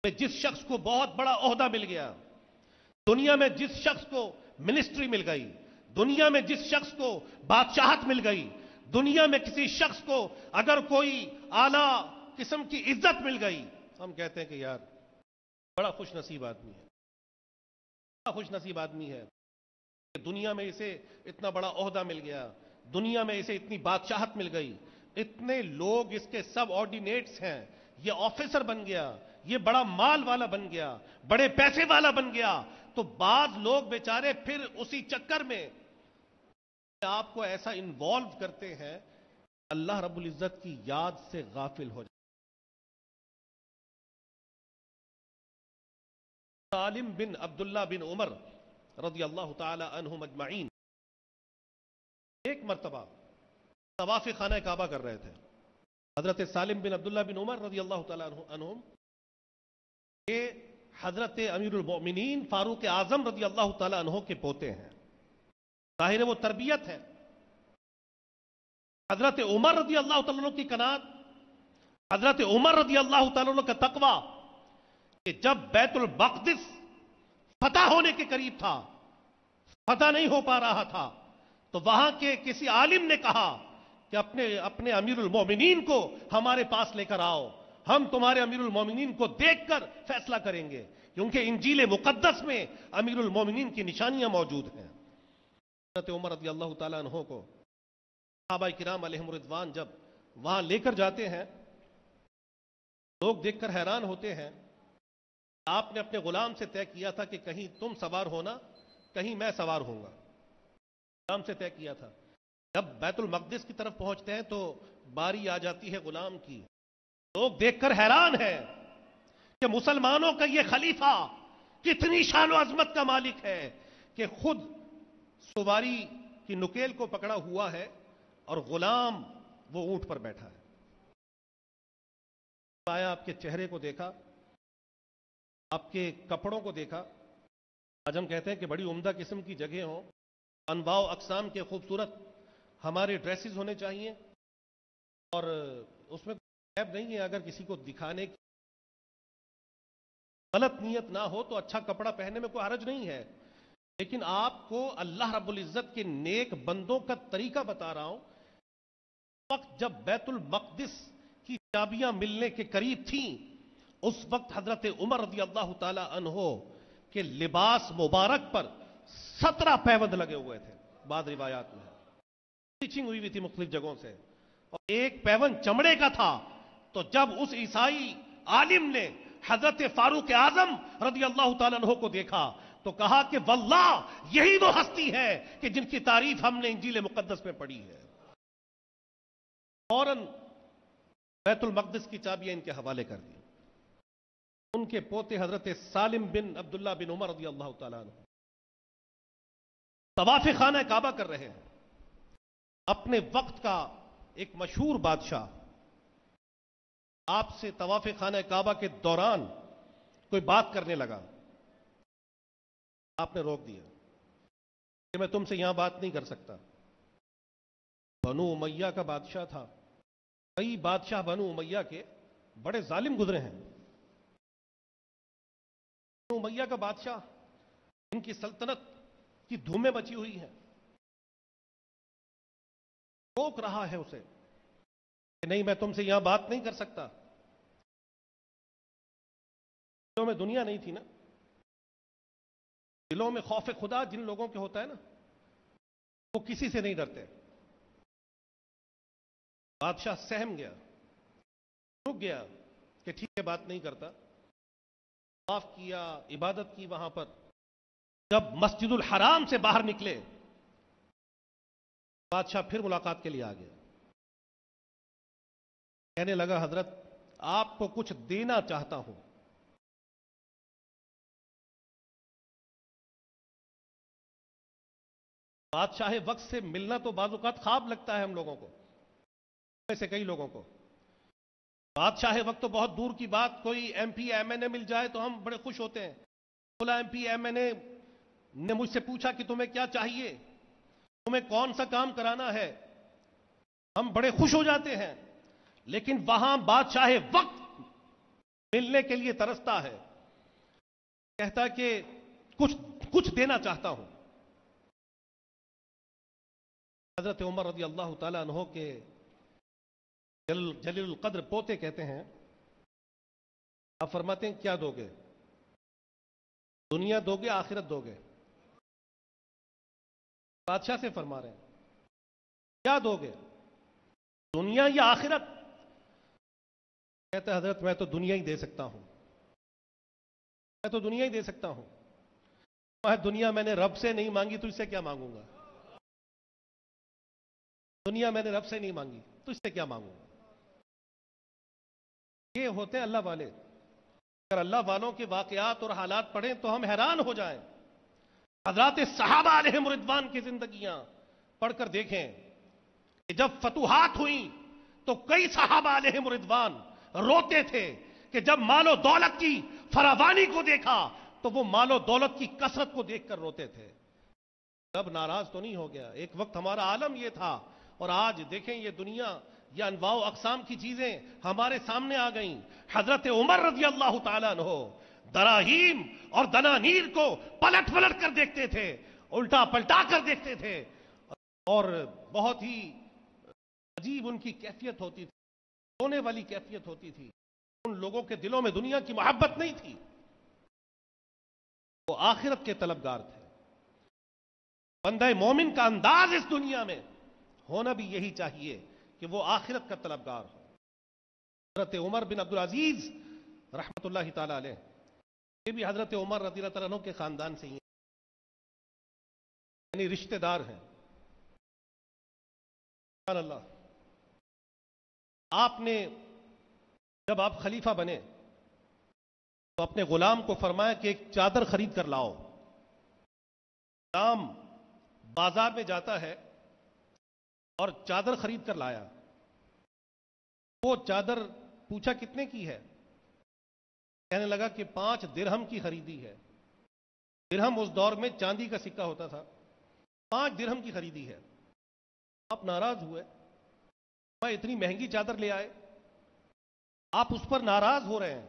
میں جس شخص کو بہت بڑا عہدہ مل گیا، دنیا میں جس شخص کو منسٹری مل گئی، دنیا میں جس شخص کو بادشاہت مل گئی، دنیا میں کسی شخص کو اگر کوئی اعلیٰ قسم کی عزت مل گئی، ہم کہتے ہیں کہ یار بڑا خوش نصیب آدمی ہے، بڑا خوش نصیب آدمی ہے کہ دنیا میں اسے اتنا بڑا عہدہ مل گیا، دنیا میں اسے اتنی بادشاہت مل گئی، اتنے لوگ اس کے سب آرڈینیٹس ہیں، یہ آفیسر بن گیا، یہ بڑا مال والا بن گیا، بڑے پیسے والا بن گیا۔ تو بعض لوگ بیچارے پھر اسی چکر میں آپ کو ایسا انوالو کرتے ہیں، اللہ رب العزت کی یاد سے غافل ہو جائے۔ سالم بن عبداللہ بن عمر رضی اللہ تعالی عنہم اجمعین ایک مرتبہ طواف خانہ کعبہ کر رہے تھے۔ حضرت سالم بن عبداللہ بن عمر رضی اللہ تعالی عنہم یہ حضرت امیر المؤمنین فاروق اعظم رضی اللہ تعالی عنہ کے پوتے ہیں، ظاہر وہ تربیت ہے۔ حضرت عمر رضی اللہ تعالی عنہ کی قناعت، حضرت عمر رضی اللہ تعالی عنہ کا تقوی کہ جب بیت المقدس فتح ہونے کے قریب تھا، فتح نہیں ہو پا رہا تھا، تو وہاں کے کسی عالم نے کہا کہ اپنے امیر المومنین کو ہمارے پاس لے کر آؤ، ہم تمہارے امیر المومنین کو دیکھ کر فیصلہ کریں گے، کیونکہ انجیل مقدس میں امیر المومنین کی نشانیاں موجود ہیں۔ حضرت عمر رضی اللہ تعالیٰ عنہ کو صحابہ کرام علیہم رضوان جب وہاں لے کر جاتے ہیں، لوگ دیکھ کر حیران ہوتے ہیں۔ آپ نے اپنے غلام سے طے کیا تھا کہ کہیں تم سوار ہونا، کہیں میں سوار ہوں گا، غلام سے طے کیا تھا۔ جب بیت المقدس کی طرف پہنچتے ہیں تو باری آ جاتی ہے غلام کی، لوگ دیکھ کر حیران ہیں کہ مسلمانوں کا یہ خلیفہ کتنی شان و عظمت کا مالک ہے کہ خود سواری کی نکیل کو پکڑا ہوا ہے اور غلام وہ اونٹ پر بیٹھا ہے۔ آیا آپ کے چہرے کو دیکھا، آپ کے کپڑوں کو دیکھا، آج ہم کہتے ہیں کہ بڑی عمدہ قسم کی جگہ ہوں، انواع و اقسام کے خوبصورت ہمارے ڈریسز ہونے چاہیے، اور اس میں عیب نہیں ہے اگر کسی کو دکھانے کی غلط نیت نہ ہو تو اچھا کپڑا پہننے میں کوئی حرج نہیں ہے، لیکن آپ کو اللہ رب العزت کے نیک بندوں کا طریقہ بتا رہا ہوں۔ وقت جب بیت المقدس کی چابیاں ملنے کے قریب تھیں، اس وقت حضرت عمر رضی اللہ تعالی عنہ کے لباس مبارک پر 17 پیوند لگے ہوئے تھے، بعض روایات میں اسٹیچنگ ہوئی ہوئی تھی مختلف جگہوں سے، اور ایک پیوند چمڑے کا تھا۔ تو جب اس عیسائی عالم نے حضرت فاروق اعظم رضی اللہ تعالی عنہ کو دیکھا تو کہا کہ واللہ یہی وہ ہستی ہے کہ جن کی تعریف ہم نے انجیل مقدس میں پڑھی ہے۔ فوراً بیت المقدس کی چابیاں ان کے حوالے کر دی۔ ان کے پوتے حضرت سالم بن عبداللہ بن عمر رضی اللہ تعالیٰ عنہ طواف خانہ کعبہ کر رہے ہیں۔ اپنے وقت کا ایک مشہور بادشاہ آپ سے طواف خانہ کعبہ کے دوران کوئی بات کرنے لگا، آپ نے روک دیا کہ میں تم سے یہاں بات نہیں کر سکتا۔ بنو امیہ کا بادشاہ تھا، کئی بادشاہ بنو امیہ کے بڑے ظالم گزرے ہیں۔ بنو امیہ کا بادشاہ، ان کی سلطنت کی دھومیں مچی ہوئی ہیں، روک رہا ہے اسے کہ نہیں میں تم سے یہاں بات نہیں کر سکتا۔ دلوں میں دنیا نہیں تھی نا، دلوں میں خوف خدا جن لوگوں کے ہوتا ہے نا، وہ کسی سے نہیں ڈرتے۔ بادشاہ سہم گیا، رک گیا کہ ٹھیک ہے بات نہیں کرتا، طواف کیا، عبادت کی وہاں پر۔ جب مسجد الحرام سے باہر نکلے بادشاہ پھر ملاقات کے لیے آ گیا. کہنے لگا حضرت آپ کو کچھ دینا چاہتا ہوں. بادشاہ وقت سے ملنا تو بعض اوقات خواب لگتا ہے ہم لوگوں کو، ایسے کئی لوگوں کو. بادشاہ وقت تو بہت دور کی بات، کوئی ایم پی ایم این اے مل جائے تو ہم بڑے خوش ہوتے ہیں. بولا ایم پی ایم این اے نے مجھ سے پوچھا کہ تمہیں کیا چاہیے، تمہیں کون سا کام کرانا ہے، ہم بڑے خوش ہو جاتے ہیں. لیکن وہاں بادشاہ وقت ملنے کے لیے ترستا ہے، کہتا کہ کچھ دینا چاہتا ہوں. حضرت عمر رضی اللہ تعالیٰ عنہ کے جلیل القدر پوتے کہتے ہیں، آپ فرماتے ہیں کیا دو گے؟ دنیا دو گے آخرت دو گے؟ بادشاہ سے فرما رہے ہیں کیا دو گے، دنیا یا آخرت؟ کہتے ہیں حضرت میں تو دنیا ہی دے سکتا ہوں، میں تو دنیا ہی دے سکتا ہوں. دنیا میں نے رب سے نہیں مانگی تو اس سے کیا مانگوں گا؟ دنیا میں نے رب سے نہیں مانگی تو اس سے کیا مانگوں گا؟ یہ ہوتے ہیں اللہ والے. اگر اللہ والوں کے واقعات اور حالات پڑھیں تو ہم حیران ہو جائیں. حضرات صحابہ علیہم رضوان کی زندگیاں پڑھ کر دیکھیں کہ جب فتوحات ہوئیں تو کئی صحابہ علیہم رضوان روتے تھے کہ جب مال و دولت کی فراوانی کو دیکھا تو وہ مال و دولت کی کثرت کو دیکھ کر روتے تھے. رب ناراض تو نہیں ہو گیا؟ ایک وقت ہمارا عالم یہ تھا، اور آج دیکھیں یہ دنیا، یہ انواع و اقسام کی چیزیں ہمارے سامنے آ گئیں. حضرت عمر رضی اللہ تعالیٰ عنہ دراہیم اور دنانیر کو پلٹ پلٹ کر دیکھتے تھے، الٹا پلٹا کر دیکھتے تھے، اور بہت ہی عجیب ان کی کیفیت ہوتی تھی، رونے والی کیفیت ہوتی تھی. ان لوگوں کے دلوں میں دنیا کی محبت نہیں تھی، وہ آخرت کے طلبگار تھے. بندہ مومن کا انداز اس دنیا میں ہونا بھی یہی چاہیے کہ وہ آخرت کا طلبگار ہو. حضرت عمر بن عبدالعزیز رحمت اللہ تعالی علیہ، یہ بھی حضرت عمر رضی اللہ عنہ کے خاندان سے ہی ہیں، یعنی رشتہ دار ہیں. سبحان اللہ. آپ نے جب آپ خلیفہ بنے تو اپنے غلام کو فرمایا کہ ایک چادر خرید کر لاؤ. غلام بازار میں جاتا ہے اور چادر خرید کر لایا. وہ چادر پوچھا کتنے کی ہے؟ کہنے لگا کہ 5 درہم کی خریدی ہے. درہم اس دور میں چاندی کا سکہ ہوتا تھا. 5 درہم کی خریدی ہے. آپ ناراض ہوئے، میں اتنی مہنگی چادر لے آئے، آپ اس پر ناراض ہو رہے ہیں.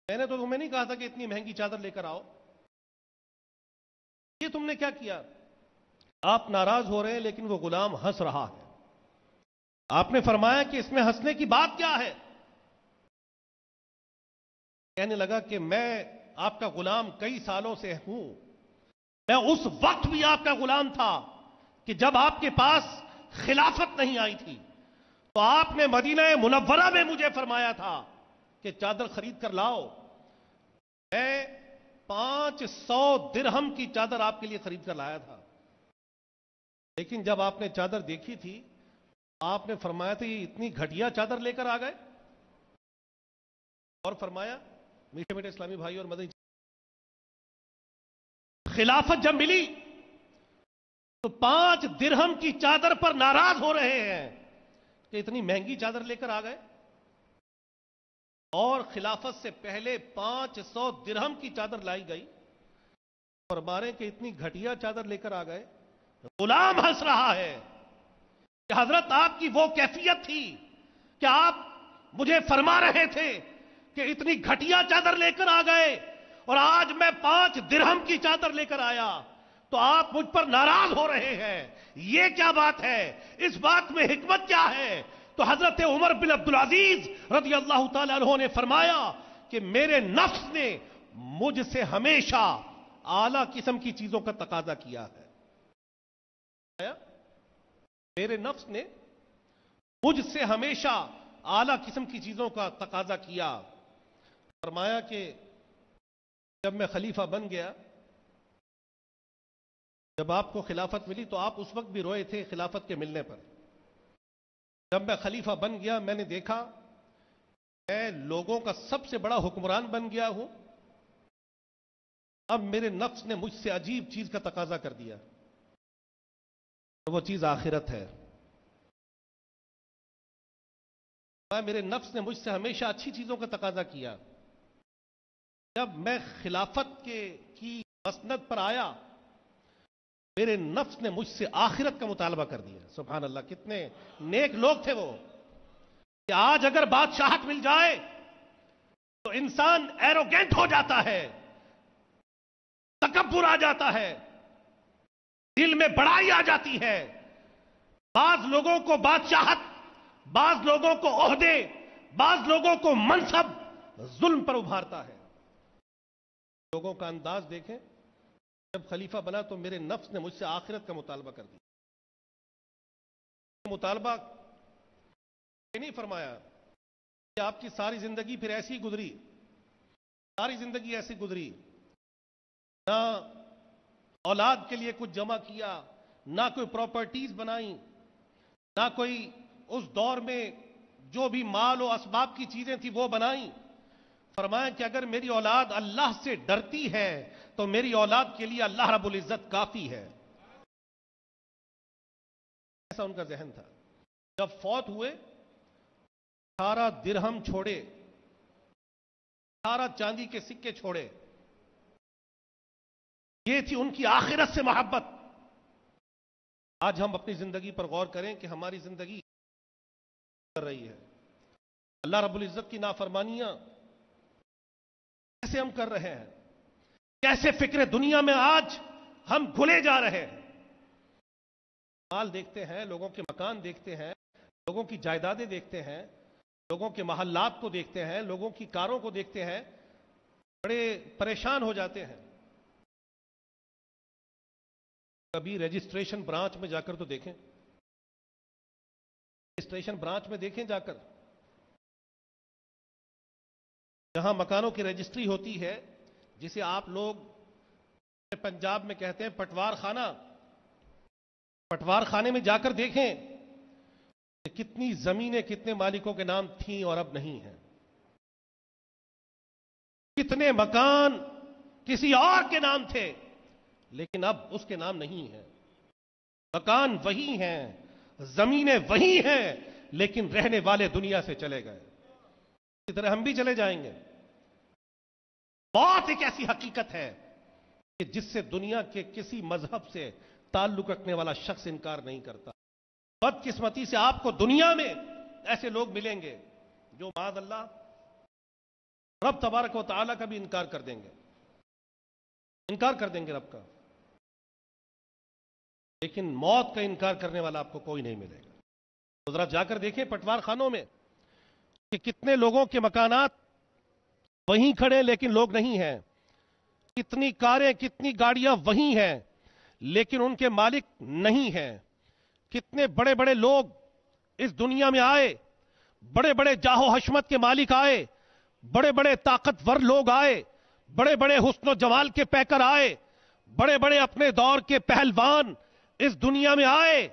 میں نے تو تمہیں نہیں کہا تھا کہ اتنی مہنگی چادر لے کر آؤ، یہ تم نے کیا کیا؟ آپ ناراض ہو رہے ہیں لیکن وہ غلام ہنس رہا ہے. آپ نے فرمایا کہ اس میں ہنسنے کی بات کیا ہے؟ کہنے لگا کہ میں آپ کا غلام کئی سالوں سے ہوں. میں اس وقت بھی آپ کا غلام تھا کہ جب آپ کے پاس خلافت نہیں آئی تھی تو آپ نے مدینہ منورہ میں مجھے فرمایا تھا کہ چادر خرید کر لاؤ. میں 500 درہم کی چادر آپ کے لیے خرید کر لایا تھا. لیکن جب آپ نے چادر دیکھی تھی آپ نے فرمایا تھا یہ اتنی گھٹیا چادر لے کر آ گئے. اور فرمایا میٹھے میٹھے اسلامی بھائی اور مدنی، خلافت جب ملی تو 5 درہم کی چادر پر ناراض ہو رہے ہیں کہ اتنی مہنگی چادر لے کر آ گئے، اور خلافت سے پہلے 500 درہم کی چادر لائی گئی. فرما رہے کہ اتنی گھٹیا چادر لے کر آ گئے. غلام ہنس رہا ہے کہ حضرت آپ کی وہ کیفیت تھی کہ آپ مجھے فرما رہے تھے کہ اتنی گھٹیا چادر لے کر آ گئے، اور آج میں 5 درہم کی چادر لے کر آیا تو آپ مجھ پر ناراض ہو رہے ہیں. یہ کیا بات ہے؟ اس بات میں حکمت کیا ہے؟ تو حضرت عمر بن عبدالعزیز رضی اللہ تعالیٰ عنہ نے فرمایا کہ میرے نفس نے مجھ سے ہمیشہ اعلیٰ قسم کی چیزوں کا تقاضا کیا ہے. میرے نفس نے مجھ سے ہمیشہ اعلیٰ قسم کی چیزوں کا تقاضا کیا. فرمایا کہ جب میں خلیفہ بن گیا، جب آپ کو خلافت ملی تو آپ اس وقت بھی روئے تھے خلافت کے ملنے پر. جب میں خلیفہ بن گیا میں نے دیکھا میں لوگوں کا سب سے بڑا حکمران بن گیا ہوں. اب میرے نفس نے مجھ سے عجیب چیز کا تقاضا کر دیا. وہ چیز آخرت ہے. میرے نفس نے مجھ سے ہمیشہ اچھی چیزوں کا تقاضا کیا. جب میں خلافت کی مسند پر آیا میرے نفس نے مجھ سے آخرت کا مطالبہ کر دیا. سبحان اللہ, کتنے نیک لوگ تھے وہ کہ آج اگر بادشاہت مل جائے تو انسان ایروگینٹ ہو جاتا ہے, تکبر آ جاتا ہے, دل میں بڑائی آ جاتی ہے. بعض لوگوں کو بادشاہت, بعض لوگوں کو عہدے, بعض لوگوں کو منصب ظلم پر ابھارتا ہے. لوگوں کا انداز دیکھیں. جب خلیفہ بنا تو میرے نفس نے مجھ سے آخرت کا مطالبہ کر دیا. مطالبہ یہ نہیں فرمایا کہ آپ کی ساری زندگی پھر ایسی گزری, ساری زندگی ایسی گزری, نہ اولاد کے لیے کچھ جمع کیا, نہ کوئی پراپرٹیز بنائی, نہ کوئی اس دور میں جو بھی مال و اسباب کی چیزیں تھیں وہ بنائیں. فرمایا کہ اگر میری اولاد اللہ سے ڈرتی ہے تو میری اولاد کے لیے اللہ رب العزت کافی ہے. ایسا ان کا ذہن تھا. جب فوت ہوئے 18 درہم چھوڑے, 18 چاندی کے سکے چھوڑے. یہ تھی ان کی آخرت سے محبت. آج ہم اپنی زندگی پر غور کریں کہ ہماری زندگی کر رہی ہے. اللہ رب العزت کی نافرمانیاں کیسے ہم کر رہے ہیں, کیسے فکر دنیا میں آج ہم گھلے جا رہے ہیں. مال دیکھتے ہیں, لوگوں کے مکان دیکھتے ہیں, لوگوں کی جائیدادیں دیکھتے ہیں, لوگوں کے محلات کو دیکھتے ہیں, لوگوں کی کاروں کو دیکھتے ہیں, بڑے پریشان ہو جاتے ہیں. کبھی رجسٹریشن برانچ میں جا کر تو دیکھیں, رجسٹریشن برانچ میں دیکھیں جا کر, جہاں مکانوں کی رجسٹری ہوتی ہے, جسے آپ لوگ پنجاب میں کہتے ہیں پٹوار خانہ. پٹوار خانے میں جا کر دیکھیں کہ کتنی زمینیں کتنے مالکوں کے نام تھیں اور اب نہیں ہیں. کتنے مکان کسی اور کے نام تھے لیکن اب اس کے نام نہیں ہیں. مکان وہی ہیں, زمینیں وہی ہیں, لیکن رہنے والے دنیا سے چلے گئے. اسی طرح ہم بھی چلے جائیں گے. موت ایک ایسی حقیقت ہے کہ جس سے دنیا کے کسی مذہب سے تعلق رکھنے والا شخص انکار نہیں کرتا. بدقسمتی سے آپ کو دنیا میں ایسے لوگ ملیں گے جو معاذ اللہ رب تبارک و تعالیٰ کا بھی انکار کر دیں گے, انکار کر دیں گے رب کا, لیکن موت کا انکار کرنے والا آپ کو کوئی نہیں ملے گا. تو ذرا جا کر دیکھیں پٹوار خانوں میں کہ کتنے لوگوں کے مکانات وہیں کھڑے لیکن لوگ نہیں ہیں. کتنی کاریں, کتنی گاڑیاں وہیں ہیں لیکن ان کے مالک نہیں ہیں. کتنے بڑے بڑے لوگ اس دنیا میں آئے, بڑے بڑے جاہ و حشمت کے مالک آئے, بڑے بڑے طاقتور لوگ آئے, بڑے بڑے حسن و جمال کے پیکر آئے, بڑے بڑے اپنے دور کے پہلوان اس دنیا میں آئے.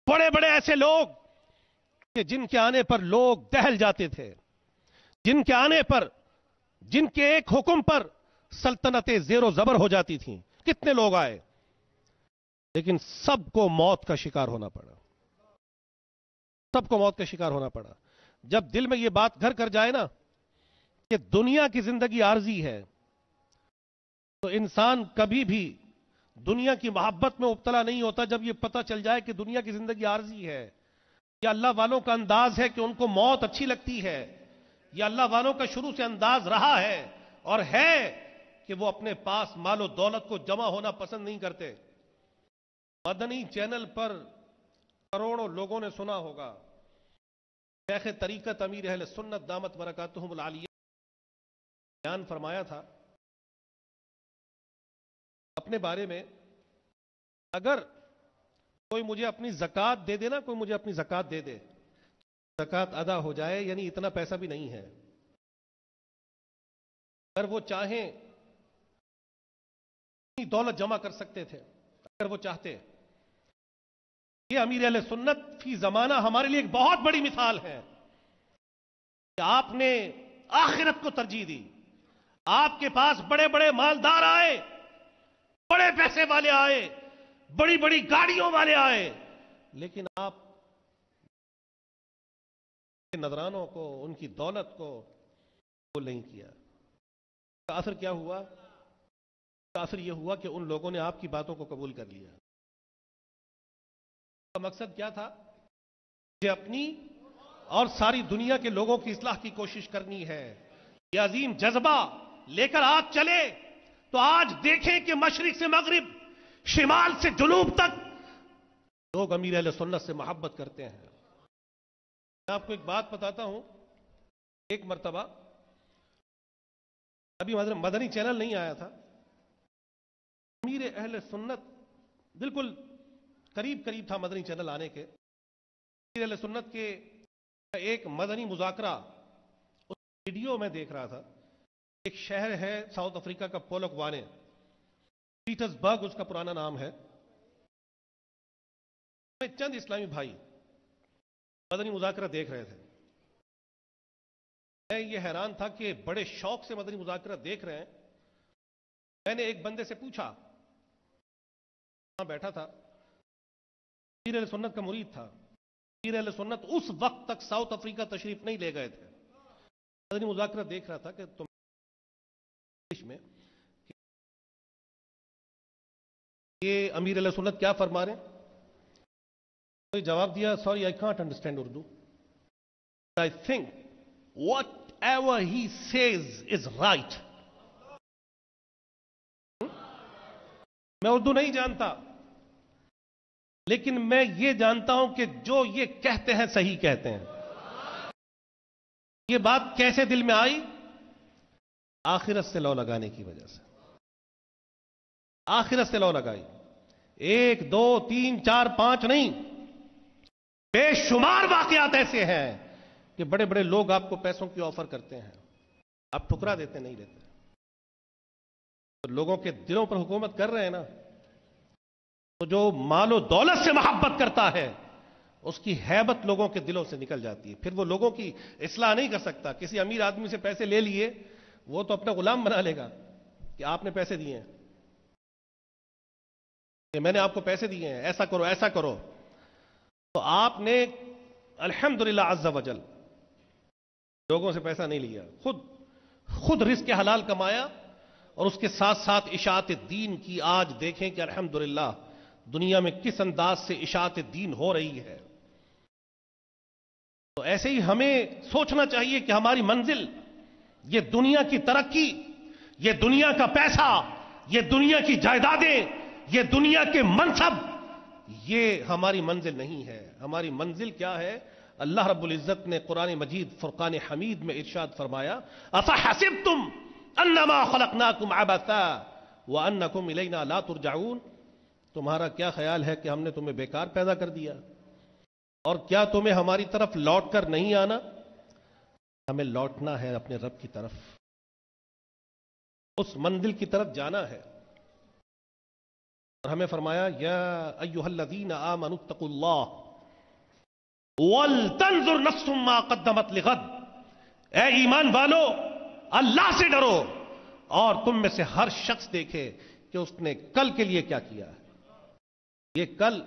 بڑے بڑے ایسے لوگ کہ جن کے آنے پر لوگ دہل جاتے تھے, جن کے آنے پر, جن کے ایک حکم پر سلطنتیں زیر و زبر ہو جاتی تھیں. کتنے لوگ آئے لیکن سب کو موت کا شکار ہونا پڑا, سب کو موت کا شکار ہونا پڑا. جب دل میں یہ بات گھر کر جائے نا کہ دنیا کی زندگی عارضی ہے تو انسان کبھی بھی دنیا کی محبت میں مبتلا نہیں ہوتا. جب یہ پتہ چل جائے کہ دنیا کی زندگی عارضی ہے, یا اللہ والوں کا انداز ہے کہ ان کو موت اچھی لگتی ہے, یا اللہ والوں کا شروع سے انداز رہا ہے اور ہے کہ وہ اپنے پاس مال و دولت کو جمع ہونا پسند نہیں کرتے. مدنی چینل پر کروڑوں لوگوں نے سنا ہوگا شیخ طریقت امیر اہل سنت دامت برکاتہم العالیہ بیان فرمایا تھا اپنے بارے میں, اگر کوئی مجھے اپنی زکات دے دے نا, کوئی مجھے اپنی زکات دے دے, زکات ادا ہو جائے, یعنی اتنا پیسہ بھی نہیں ہے, اگر وہ چاہیں دولت جمع کر سکتے تھے, اگر وہ چاہتے. یہ امیر اہل سنت فی زمانہ ہمارے لیے ایک بہت بڑی مثال ہے کہ آپ نے آخرت کو ترجیح دی. آپ کے پاس بڑے بڑے مالدار آئے, بڑے پیسے والے آئے, بڑی بڑی گاڑیوں والے آئے, لیکن آپ نذرانوں کو, ان کی دولت کو قبول نہیں کیا. اس کا اثر کیا ہوا؟ اس کا اثر یہ ہوا کہ ان لوگوں نے آپ کی باتوں کو قبول کر لیا. کا مقصد کیا تھا کہ اپنی اور ساری دنیا کے لوگوں کی اصلاح کی کوشش کرنی ہے. یہ عظیم جذبہ لے کر آپ چلے تو آج دیکھیں کہ مشرق سے مغرب, شمال سے جنوب تک لوگ امیر اہل سنت سے محبت کرتے ہیں. میں آپ کو ایک بات بتاتا ہوں. ایک مرتبہ ابھی مدنی چینل نہیں آیا تھا, امیر اہل سنت بالکل قریب قریب تھا مدنی چینل آنے کے. امیر اہل سنت کے ایک مدنی مذاکرہ اس ویڈیو میں دیکھ رہا تھا. ایک شہر ہے ساؤتھ افریقہ کا پولوکوانے, پیٹرز برگ اس کا پرانا نام ہے. چند اسلامی بھائی مدنی مذاکرہ دیکھ رہے تھے. میں یہ حیران تھا کہ بڑے شوق سے مدنی مذاکرہ دیکھ رہے ہیں. میں نے ایک بندے سے پوچھا, وہاں بیٹھا تھا, امیر اہل سنت کا مرید تھا. امیر اہل سنت اس وقت تک ساؤتھ افریقہ تشریف نہیں لے گئے تھے. مدنی مذاکرہ دیکھ رہا تھا کہ تم میں یہ امیر اہل سنت کیا فرما رہے ہیں. جواب دیا, sorry I can't understand Urdu. I think what ever he says is right. میں اردو نہیں جانتا, لیکن میں یہ جانتا ہوں کہ جو یہ کہتے ہیں صحیح کہتے ہیں. یہ بات کیسے دل میں آئی؟ آخرت سے لو لگانے کی وجہ سے. آخرت سے لو لگائی. 1 2 3 4 5 نہیں, بے شمار واقعات ایسے ہیں کہ بڑے بڑے لوگ آپ کو پیسوں کی آفر کرتے ہیں, آپ ٹھکرا دیتے نہیں دیتے. تو لوگوں کے دلوں پر حکومت کر رہے ہیں نا, تو جو مال و دولت سے محبت کرتا ہے اس کی ہیبت لوگوں کے دلوں سے نکل جاتی ہے. پھر وہ لوگوں کی اصلاح نہیں کر سکتا. کسی امیر آدمی سے پیسے لے لیے, وہ تو اپنا غلام بنا لے گا کہ آپ نے پیسے دیے ہیں, کہ میں نے آپ کو پیسے دیے ہیں, ایسا کرو ایسا کرو. تو آپ نے الحمدللہ عز وجل لوگوں سے پیسہ نہیں لیا, خود رزق حلال کمایا, اور اس کے ساتھ ساتھ اشاعت دین کی آج دیکھیں کہ الحمدللہ دنیا میں کس انداز سے اشاعت دین ہو رہی ہے. تو ایسے ہی ہمیں سوچنا چاہیے کہ ہماری منزل یہ دنیا کی ترقی, یہ دنیا کا پیسہ, یہ دنیا کی جائیدادیں, یہ دنیا کے منصب, یہ ہماری منزل نہیں ہے. ہماری منزل کیا ہے؟ اللہ رب العزت نے قرآن مجید فرقان حمید میں ارشاد فرمایا, افحسبتم انما خلقناکم عبثا وانکم الینا لا ترجعون. تمہارا کیا خیال ہے کہ ہم نے تمہیں بیکار پیدا کر دیا, اور کیا تمہیں ہماری طرف لوٹ کر نہیں آنا؟ ہمیں لوٹنا ہے اپنے رب کی طرف, اس منزل کی طرف جانا ہے. اور ہمیں فرمایا, یا ایھا الذین آمنوا اتقوا اللہ ولتنظر نفس ما قدمت لغد. اے ایمان والو, اللہ سے ڈرو, اور تم میں سے ہر شخص دیکھے کہ اس نے کل کے لیے کیا کیا. یہ کل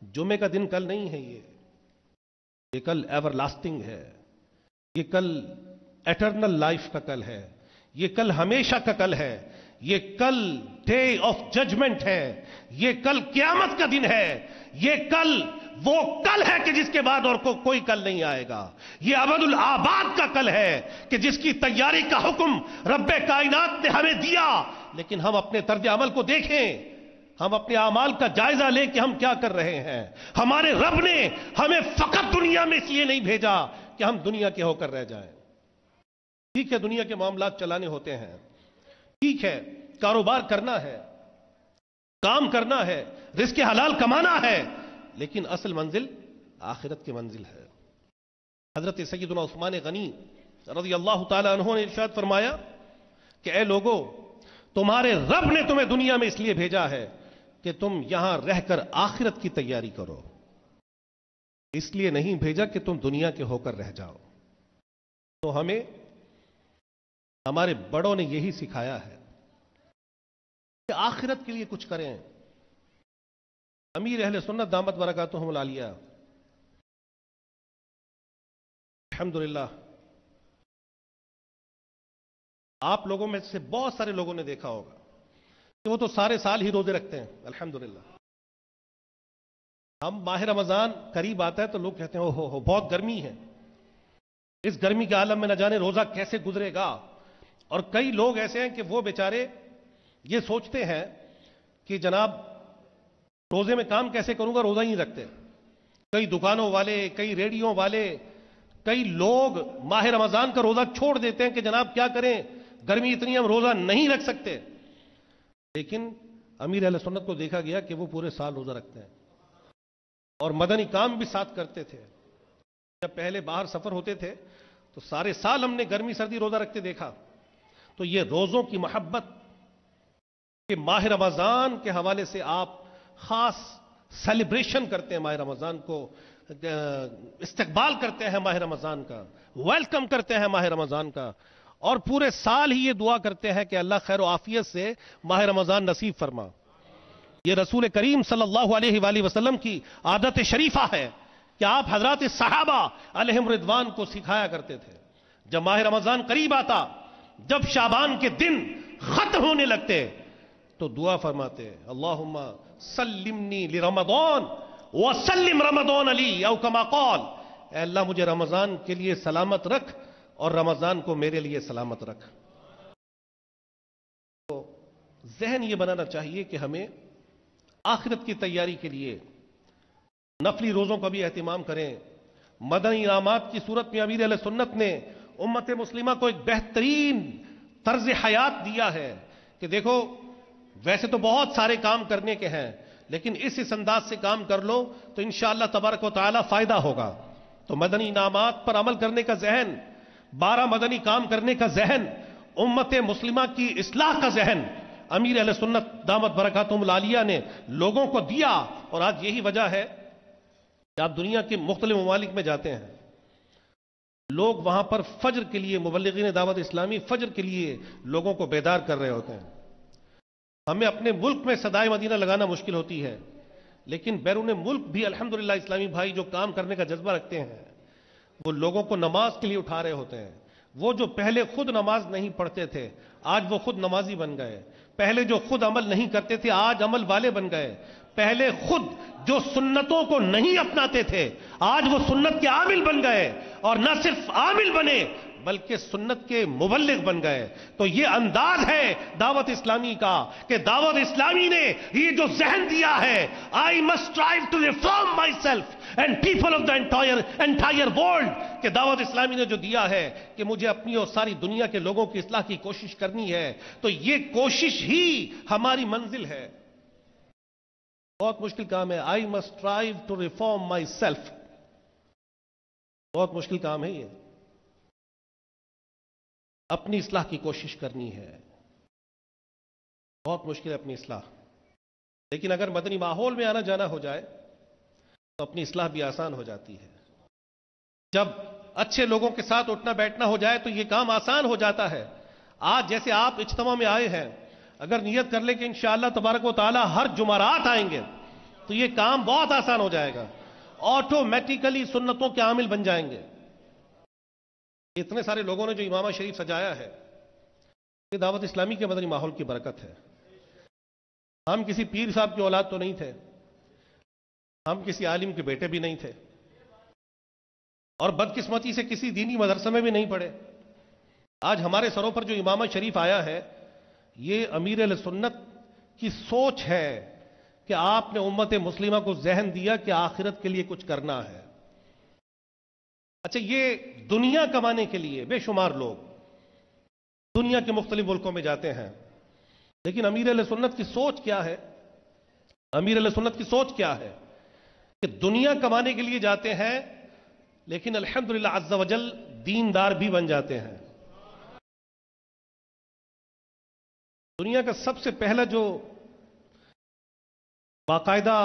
جمعے کا دن کل نہیں ہے, یہ کل ایور لاسٹنگ ہے, یہ کل ایٹرنل لائف کا کل ہے, یہ کل ہمیشہ کا کل ہے, یہ کل ڈے آف ججمنٹ ہے, یہ کل قیامت کا دن ہے, یہ کل وہ کل ہے کہ جس کے بعد اور کوئی کل نہیں آئے گا. یہ ابد الآباد کا کل ہے کہ جس کی تیاری کا حکم رب کائنات نے ہمیں دیا, لیکن ہم اپنے طرز عمل کو دیکھیں, ہم اپنے اعمال کا جائزہ لیں کہ ہم کیا کر رہے ہیں. ہمارے رب نے ہمیں فقط دنیا میں اس لیے نہیں بھیجا کہ ہم دنیا کے ہو کر رہ جائیں. ٹھیک ہے, دنیا کے معاملات چلانے ہوتے ہیں, ٹھیک ہے, کاروبار کرنا ہے, کام کرنا ہے, رزق حلال کمانا ہے, لیکن اصل منزل آخرت کی منزل ہے. حضرت سیدنا عثمان غنی رضی اللہ تعالی عنہ نے ارشاد فرمایا کہ اے لوگو, تمہارے رب نے تمہیں دنیا میں اس لیے بھیجا ہے کہ تم یہاں رہ کر آخرت کی تیاری کرو، اس لیے نہیں بھیجا کہ تم دنیا کے ہو کر رہ جاؤ۔ تو ہمیں ہمارے بڑوں نے یہی سکھایا ہے کہ آخرت کے لیے کچھ کریں۔ امیر اہل سنت دامت برکاتہم العالیہ الحمدللہ، آپ لوگوں میں سے بہت سارے لوگوں نے دیکھا ہوگا کہ وہ تو سارے سال ہی روزے رکھتے ہیں الحمدللہ۔ ہم ماہ رمضان قریب آتا ہے تو لوگ کہتے ہیں ہو بہت گرمی ہے، اس گرمی کے عالم میں نہ جانے روزہ کیسے گزرے گا۔ اور کئی لوگ ایسے ہیں کہ وہ بیچارے یہ سوچتے ہیں کہ جناب روزے میں کام کیسے کروں گا، روزہ ہی نہیں رکھتے۔ کئی دکانوں والے، کئی ریڑیوں والے، کئی لوگ ماہ رمضان کا روزہ چھوڑ دیتے ہیں کہ جناب کیا کریں، گرمی اتنی ہم روزہ نہیں رکھ سکتے۔ لیکن امیر اہل سنت کو دیکھا گیا کہ وہ پورے سال روزہ رکھتے ہیں اور مدنی کام بھی ساتھ کرتے تھے۔ جب پہلے باہر سفر ہوتے تھے تو سارے سال ہم نے گرمی سردی روزہ رکھتے دیکھا۔ تو یہ روزوں کی محبت کہ ماہ رمضان کے حوالے سے آپ خاص سیلیبریشن کرتے ہیں، ماہ رمضان کو استقبال کرتے ہیں، ماہ رمضان کا ویلکم کرتے ہیں، ماہ رمضان کا، اور پورے سال ہی یہ دعا کرتے ہیں کہ اللہ خیر و عافیت سے ماہ رمضان نصیب فرما۔ یہ رسول کریم صلی اللہ علیہ وآلہ وسلم کی عادت شریفہ ہے کہ آپ حضرات صحابہ علیہم رضوان کو سکھایا کرتے تھے۔ جب ماہ رمضان قریب آتا، جب شعبان کے دن ختم ہونے لگتے تو دعا فرماتے اللہم سلمنی لرمضان وسلم رمضان علی او کما قال، اے اللہ مجھے رمضان کے لیے سلامت رکھ اور رمضان کو میرے لیے سلامت رکھ۔ تو ذہن یہ بنانا چاہیے کہ ہمیں آخرت کی تیاری کے لیے نفلی روزوں کا بھی اہتمام کریں۔ مدنی انعامات کی صورت میں امیر اہل سنت نے امت مسلمہ کو ایک بہترین طرز حیات دیا ہے کہ دیکھو ویسے تو بہت سارے کام کرنے کے ہیں، لیکن اس انداز سے کام کر لو تو انشاءاللہ تبارک و تعالی فائدہ ہوگا۔ تو مدنی انعامات پر عمل کرنے کا ذہن، 12 مدنی کام کرنے کا ذہن، امت مسلمہ کی اصلاح کا ذہن امیر اہل سنت دامت برکاتہم العالیہ نے لوگوں کو دیا۔ اور آج یہی وجہ ہے کہ آپ دنیا کے مختلف ممالک میں جاتے ہیں، لوگ وہاں پر فجر کے لیے، مبلغین دعوت اسلامی فجر کے لیے لوگوں کو بیدار کر رہے ہوتے ہیں۔ ہمیں اپنے ملک میں صدائے مدینہ لگانا مشکل ہوتی ہے، لیکن بیرون ملک بھی الحمدللہ اسلامی بھائی جو کام کرنے کا جذبہ رکھتے ہیں، وہ لوگوں کو نماز کے لیے اٹھا رہے ہوتے ہیں۔ وہ جو پہلے خود نماز نہیں پڑھتے تھے آج وہ خود نمازی بن گئے، پہلے جو خود عمل نہیں کرتے تھے آج عمل والے بن گئے، پہلے خود جو سنتوں کو نہیں اپناتے تھے آج وہ سنت کے عامل بن گئے، اور نہ صرف عامل بنے بلکہ سنت کے مبلغ بن گئے۔ تو یہ انداز ہے دعوت اسلامی کا کہ دعوت اسلامی نے یہ جو ذہن دیا ہے I must strive to reform myself and people of the entire world، کہ دعوت اسلامی نے جو دیا ہے کہ مجھے اپنی اور ساری دنیا کے لوگوں کی اصلاح کی کوشش کرنی ہے، تو یہ کوشش ہی ہماری منزل ہے۔ بہت مشکل کام ہے، I must strive to reform myself، بہت مشکل کام ہے یہ، اپنی اصلاح کی کوشش کرنی ہے، بہت مشکل ہے اپنی اصلاح۔ لیکن اگر مدنی ماحول میں آنا جانا ہو جائے تو اپنی اصلاح بھی آسان ہو جاتی ہے۔ جب اچھے لوگوں کے ساتھ اٹھنا بیٹھنا ہو جائے تو یہ کام آسان ہو جاتا ہے۔ آج جیسے آپ اجتماع میں آئے ہیں، اگر نیت کر لیں کہ انشاءاللہ تبارک و تعالی ہر جمعرات آئیں گے تو یہ کام بہت آسان ہو جائے گا، آٹومیٹیکلی سنتوں کے عامل بن جائیں گے۔ اتنے سارے لوگوں نے جو امامہ شریف سجایا ہے یہ دعوت اسلامی کے مدنی ماحول کی برکت ہے۔ ہم کسی پیر صاحب کی اولاد تو نہیں تھے، ہم کسی عالم کے بیٹے بھی نہیں تھے، اور بدقسمتی سے کسی دینی مدرسے میں بھی نہیں پڑھے۔ آج ہمارے سروں پر جو امامہ شریف آیا ہے یہ امیر اہل سنت کی سوچ ہے کہ آپ نے امت مسلمہ کو ذہن دیا کہ آخرت کے لیے کچھ کرنا ہے۔ اچھا، یہ دنیا کمانے کے لیے بے شمار لوگ دنیا کے مختلف ملکوں میں جاتے ہیں، لیکن امیر اہل سنت کی سوچ کیا ہے؟ امیر اہل سنت کی سوچ کیا ہے کہ دنیا کمانے کے لیے جاتے ہیں لیکن الحمدللہ عز و جل دیندار بھی بن جاتے ہیں۔ دنیا کا سب سے پہلا جو باقاعدہ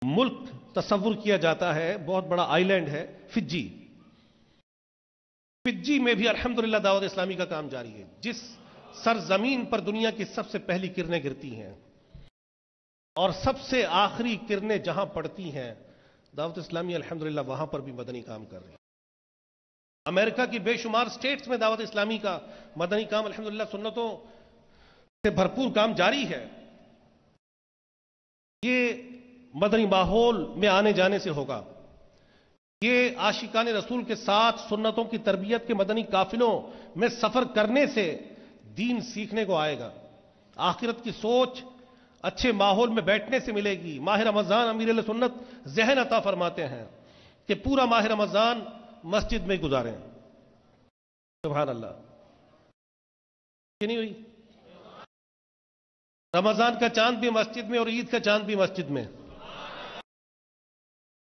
ملک تصور کیا جاتا ہے، بہت بڑا آئی لینڈ ہے فجی۔ فجی میں بھی الحمدللہ دعوت اسلامی کا کام جاری ہے، جس سرزمین پر دنیا کی سب سے پہلی کرنیں گرتی ہیں اور سب سے آخری کرنیں جہاں پڑتی ہیں، دعوت اسلامی الحمدللہ وہاں پر بھی مدنی کام کر رہی ہے۔ امریکہ کی بے شمار سٹیٹس میں دعوت اسلامی کا مدنی کام الحمدللہ سنتوں سے بھرپور کام جاری ہے۔ یہ مدنی ماحول میں آنے جانے سے ہوگا، یہ عاشقان رسول کے ساتھ سنتوں کی تربیت کے مدنی قافلوں میں سفر کرنے سے دین سیکھنے کو آئے گا، آخرت کی سوچ اچھے ماحول میں بیٹھنے سے ملے گی۔ ماہ رمضان امیر اہل سنت ذہن عطا فرماتے ہیں کہ پورا ماہ رمضان مسجد میں گزاریں۔ سبحان اللہ، یہ نہیں ہوئی؟ رمضان کا چاند بھی مسجد میں اور عید کا چاند بھی مسجد میں۔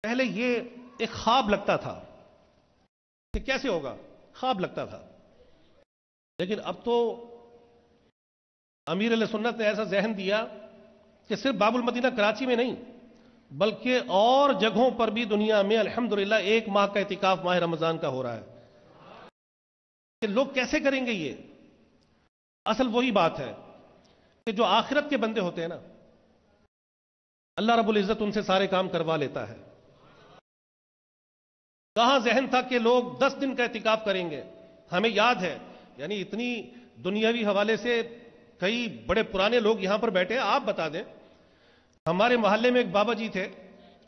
پہلے یہ ایک خواب لگتا تھا کہ کیسے ہوگا، خواب لگتا تھا، لیکن اب تو امیر اہل سنت نے ایسا ذہن دیا کہ صرف باب المدینہ کراچی میں نہیں بلکہ اور جگہوں پر بھی دنیا میں الحمدللہ 1 ماہ کا اعتکاف ماہ رمضان کا ہو رہا ہے۔ کہ لوگ کیسے کریں گے؟ یہ اصل وہی بات ہے کہ جو آخرت کے بندے ہوتے ہیں نا، اللہ رب العزت ان سے سارے کام کروا لیتا ہے۔ کہاں ذہن تھا کہ لوگ 10 دن کا اعتکاف کریں گے؟ ہمیں یاد ہے، یعنی اتنی دنیاوی حوالے سے کئی بڑے پرانے لوگ یہاں پر بیٹھے ہیں، آپ بتا دیں، ہمارے محلے میں ایک بابا جی تھے،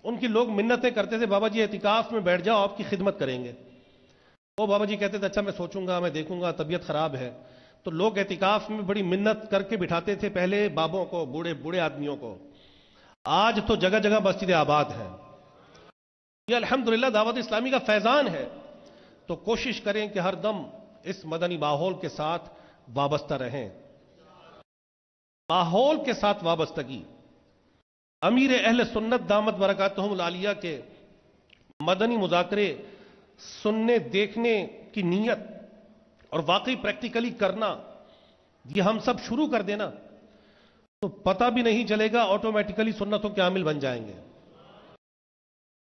ان کی لوگ منتیں کرتے تھے، بابا جی اعتکاف میں بیٹھ جاؤ، آپ کی خدمت کریں گے۔ وہ بابا جی کہتے تھے اچھا میں سوچوں گا، میں دیکھوں گا، طبیعت خراب ہے۔ تو لوگ اعتکاف میں بڑی منت کر کے بٹھاتے تھے پہلے بابوں کو، بوڑھے آدمیوں کو۔ آج تو جگہ جگہ مسجد آباد ہیں۔ یہ الحمدللہ دعوت اسلامی کا فیضان ہے۔ تو کوشش کریں کہ ہر دم اس مدنی ماحول کے ساتھ وابستہ رہیں۔ ماحول کے ساتھ وابستگی امیر اہل سنت دامت برکاتہم العالیہ کے مدنی مذاکرے سننے دیکھنے کی نیت اور واقعی پریکٹیکلی کرنا، یہ ہم سب شروع کر دینا تو پتہ بھی نہیں چلے گا، آٹومیٹیکلی سنتوں کے عامل بن جائیں گے۔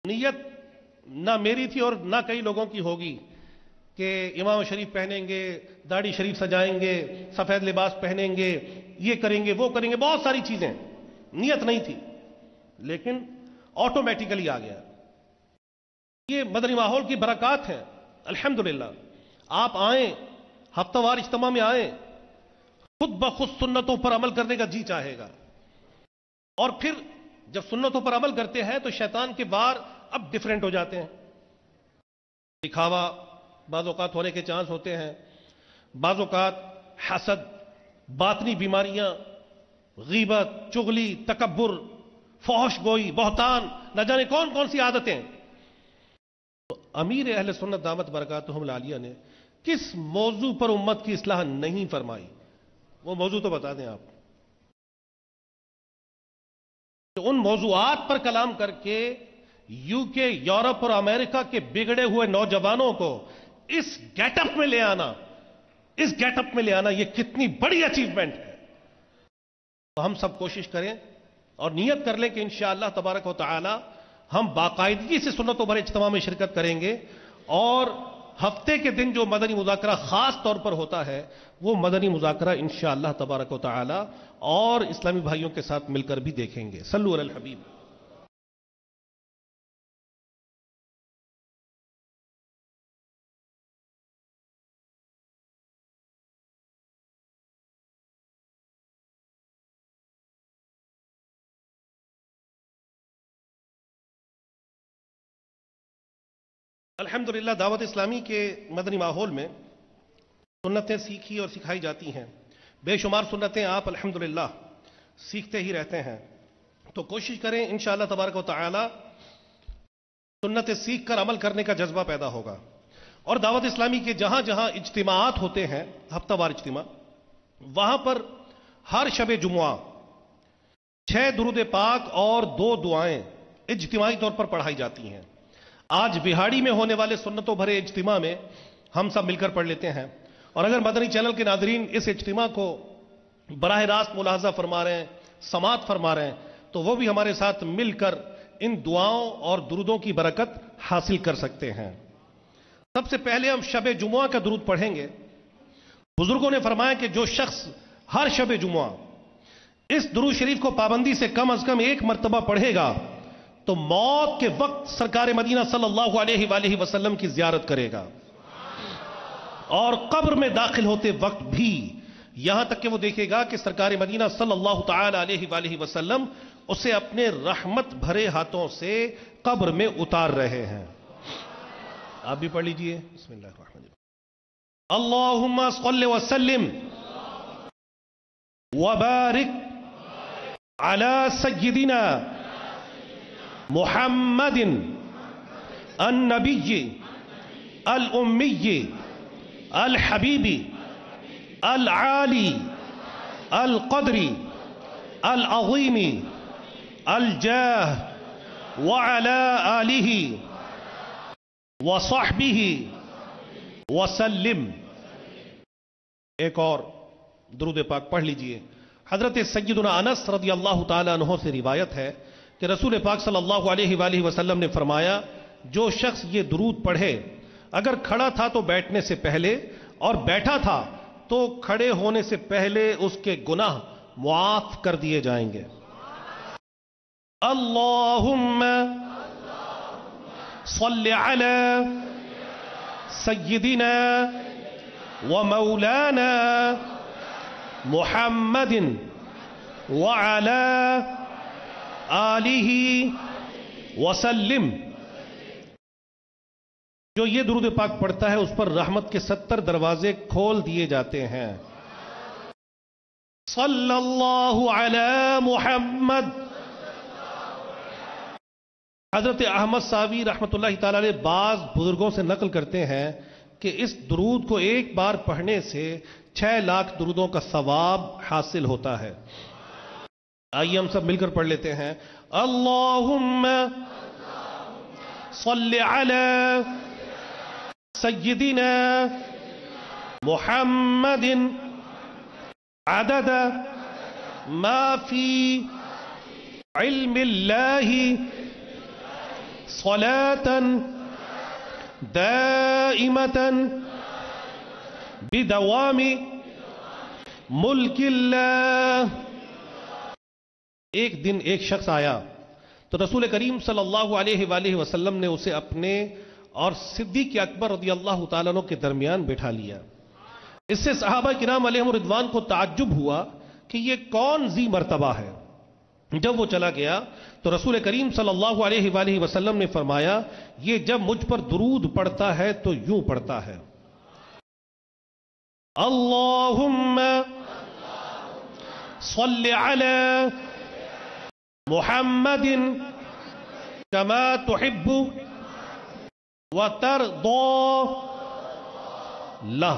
نیت نہ میری تھی اور نہ کئی لوگوں کی ہوگی کہ امام شریف پہنیں گے، داڑھی شریف سجائیں گے، سفید لباس پہنیں گے، یہ کریں گے وہ کریں گے، بہت ساری چیزیں، نیت نہیں تھی لیکن آٹومیٹیکلی آ گیا۔ یہ مدنی ماحول کی برکات ہیں الحمدللہ۔ آپ آئیں، ہفتہ وار اجتماع میں آئیں، خود بخود سنتوں پر عمل کرنے کا جی چاہے گا، اور پھر جب سنتوں پر عمل کرتے ہیں تو شیطان کے وار اب ڈیفرنٹ ہو جاتے ہیں۔ دکھاوا بعض اوقات ہونے کے چانس ہوتے ہیں، بعض اوقات حسد، باطنی بیماریاں، غیبت، چغلی، تکبر، فحش گوئی، بہتان، نہ جانے کون کون سی عادتیں۔ تو امیر اہل سنت دامت برکاتہم العالیہ نے کس موضوع پر امت کی اصلاح نہیں فرمائی؟ وہ موضوع تو بتا دیں آپ۔ تو ان موضوعات پر کلام کر کے UK، یورپ اور امریکہ کے بگڑے ہوئے نوجوانوں کو اس گیٹ اپ میں لے آنا، یہ کتنی بڑی اچیومنٹ ہے۔ تو ہم سب کوشش کریں اور نیت کر لیں کہ انشاءاللہ تبارک و تعالی ہم باقاعدگی سے سنتوں پر اجتماع میں شرکت کریں گے، اور ہفتے کے دن جو مدنی مذاکرہ خاص طور پر ہوتا ہے وہ مدنی مذاکرہ انشاءاللہ تبارک و تعالی اور اسلامی بھائیوں کے ساتھ مل کر بھی دیکھیں گے۔ صلو علی الحبیب۔ الحمدللہ دعوت اسلامی کے مدنی ماحول میں سنتیں سیکھی اور سکھائی جاتی ہیں، بے شمار سنتیں آپ الحمدللہ سیکھتے ہی رہتے ہیں۔ تو کوشش کریں انشاءاللہ تبارک و تعالی سنتیں سیکھ کر عمل کرنے کا جذبہ پیدا ہوگا، اور دعوت اسلامی کے جہاں جہاں اجتماعات ہوتے ہیں، ہفتہ وار اجتماع، وہاں پر ہر شب جمعہ 6 درود پاک اور 2 دعائیں اجتماعی طور پر پڑھائی جاتی ہیں۔ آج بہاڑی میں ہونے والے سنتوں بھرے اجتماع میں ہم سب مل کر پڑھ لیتے ہیں، اور اگر مدنی چینل کے ناظرین اس اجتماع کو براہ راست ملاحظہ فرما رہے ہیں، سماعت فرما رہے ہیں، تو وہ بھی ہمارے ساتھ مل کر ان دعاؤں اور درودوں کی برکت حاصل کر سکتے ہیں۔ سب سے پہلے ہم شب جمعہ کا درود پڑھیں گے۔ بزرگوں نے فرمایا کہ جو شخص ہر شب جمعہ اس درود شریف کو پابندی سے کم از کم ایک مرتبہ پڑھے گا تو موت کے وقت سرکار مدینہ صلی اللہ علیہ وآلہ وسلم کی زیارت کرے گا، اور قبر میں داخل ہوتے وقت بھی یہاں تک کہ وہ دیکھے گا کہ سرکار مدینہ صلی اللہ تعالی علیہ وآلہ وسلم اسے اپنے رحمت بھرے ہاتھوں سے قبر میں اتار رہے ہیں۔ آپ بھی پڑھ لیجئے۔ بسم اللہ الرحمن الرحیم۔ اللہم صل وسلم وبارک علی سیدنا محمد النبی الامی الحبیب العالی القدر العظیم الجاہ وعلی آلہ وصحبہ وسلم۔ ایک اور درود پاک پڑھ لیجئے۔ حضرت سیدنا انس رضی اللہ تعالی عنہ سے روایت ہے کہ رسول پاک صلی اللہ علیہ وآلہ وسلم نے فرمایا، جو شخص یہ درود پڑھے اگر کھڑا تھا تو بیٹھنے سے پہلے، اور بیٹھا تھا تو کھڑے ہونے سے پہلے اس کے گناہ معاف کر دیے جائیں گے۔ اللہم صل علی سیدنا ومولانا محمد وعلی آلہ وسلم۔ جو یہ درود پاک پڑھتا ہے اس پر رحمت کے 70 دروازے کھول دیے جاتے ہیں۔ صلی اللہ علی محمد۔ حضرت احمد ساوی رحمت اللہ تعالی علیہ بعض بزرگوں سے نقل کرتے ہیں کہ اس درود کو ایک بار پڑھنے سے 6 لاکھ درودوں کا ثواب حاصل ہوتا ہے۔ آئیے ہم سب مل کر پڑھ لیتے ہیں۔ اللہم صل علی سیدنا محمد عدد ما فی علم اللہ صلاة دائمة بدوام ملک اللہ۔ ایک دن ایک شخص آیا تو رسول کریم صلی اللہ علیہ وآلہ وسلم نے اسے اپنے اور صدیق اکبر رضی اللہ تعالیٰ عنہ کے درمیان بٹھا لیا۔ اس سے صحابہ کرام علیہم رضوان کو تعجب ہوا کہ یہ کون ذی مرتبہ ہے۔ جب وہ چلا گیا تو رسول کریم صلی اللہ علیہ وآلہ وسلم نے فرمایا، یہ جب مجھ پر درود پڑھتا ہے تو یوں پڑھتا ہے، اللہم صل علی محمد کما تحب وترضى لہ۔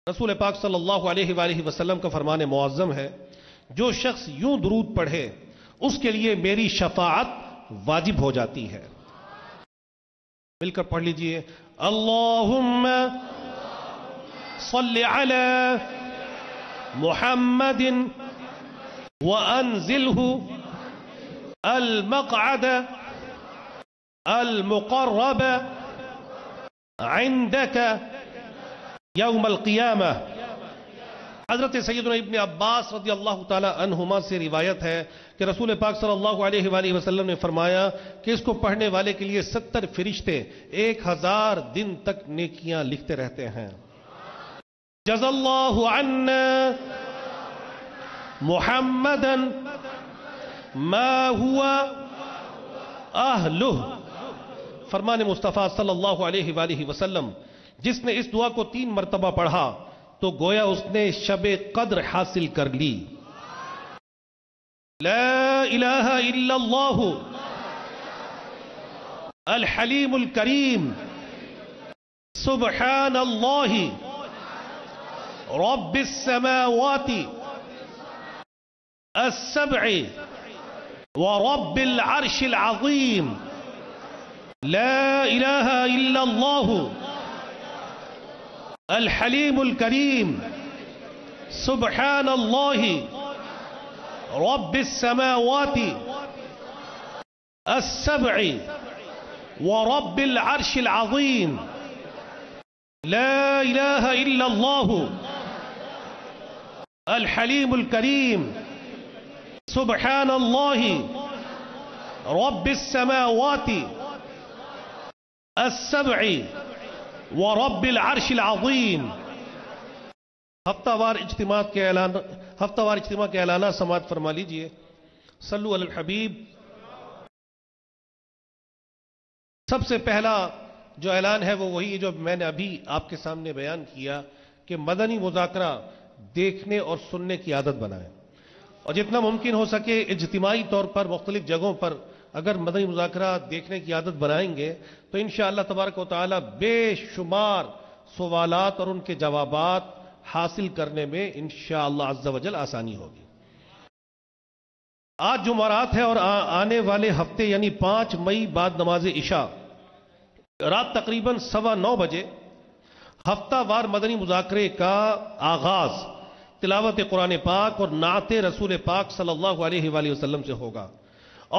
رسول پاک صلی اللہ علیہ وآلہ وسلم کا فرمان معظم ہے، جو شخص یوں درود پڑھے اس کے لیے میری شفاعت واجب ہو جاتی ہے۔ مل کر پڑھ لیجئے۔ اللہم صل علی محمد وانزلہ المقعد المقرب عندك یوم القیامہ۔ حضرت سیدنا ابن عباس رضی اللہ تعالی عنہما سے روایت ہے کہ رسول پاک صلی اللہ علیہ وآلہ وسلم نے فرمایا کہ اس کو پڑھنے والے کے لیے 70 فرشتے 1000 دن تک نیکیاں لکھتے رہتے ہیں۔ جزا اللہ عنا محمدا ما هو اہلہ۔ فرمان مصطفیٰ صلی اللہ علیہ وآلہ وسلم، جس نے اس دعا کو 3 مرتبہ پڑھا تو گویا اس نے شب قدر حاصل کر لی۔ لا الہ الا اللہ الحلیم الکریم سبحان اللہ رب السماوات السبع ورب العرش العظیم لا الہ الا اللہ الحلیم الکریم سبحان اللہ رب السماوات السبع ورب العرش العظيم لا إله إلا الله الحليم الكريم سبحان الله رب السماوات السبع ورب العرش العظيم. ہفتہ وار اجتماع کے اعلانات سماعت فرما لیجئے. صلو علی الحبیب. سب سے پہلا جو اعلان ہے وہ وہی جو میں نے ابھی آپ کے سامنے بیان کیا کہ مدنی مذاکرہ دیکھنے اور سننے کی عادت بنائیں اور جتنا ممکن ہو سکے اجتماعی طور پر مختلف جگہوں پر اگر مدنی مذاکرہ دیکھنے کی عادت بنائیں گے تو انشاءاللہ تبارک و تعالی بے شمار سوالات اور ان کے جوابات حاصل کرنے میں انشاءاللہ عز و جل آسانی ہوگی. آج جمعرات ہے اور آنے والے ہفتے یعنی 5 مئی بعد نماز عشاء رات تقریباً 9:15 بجے ہفتہ وار مدنی مذاکرے کا آغاز تلاوت قرآن پاک اور نعت رسول پاک صلی اللہ علیہ وآلہ وسلم سے ہوگا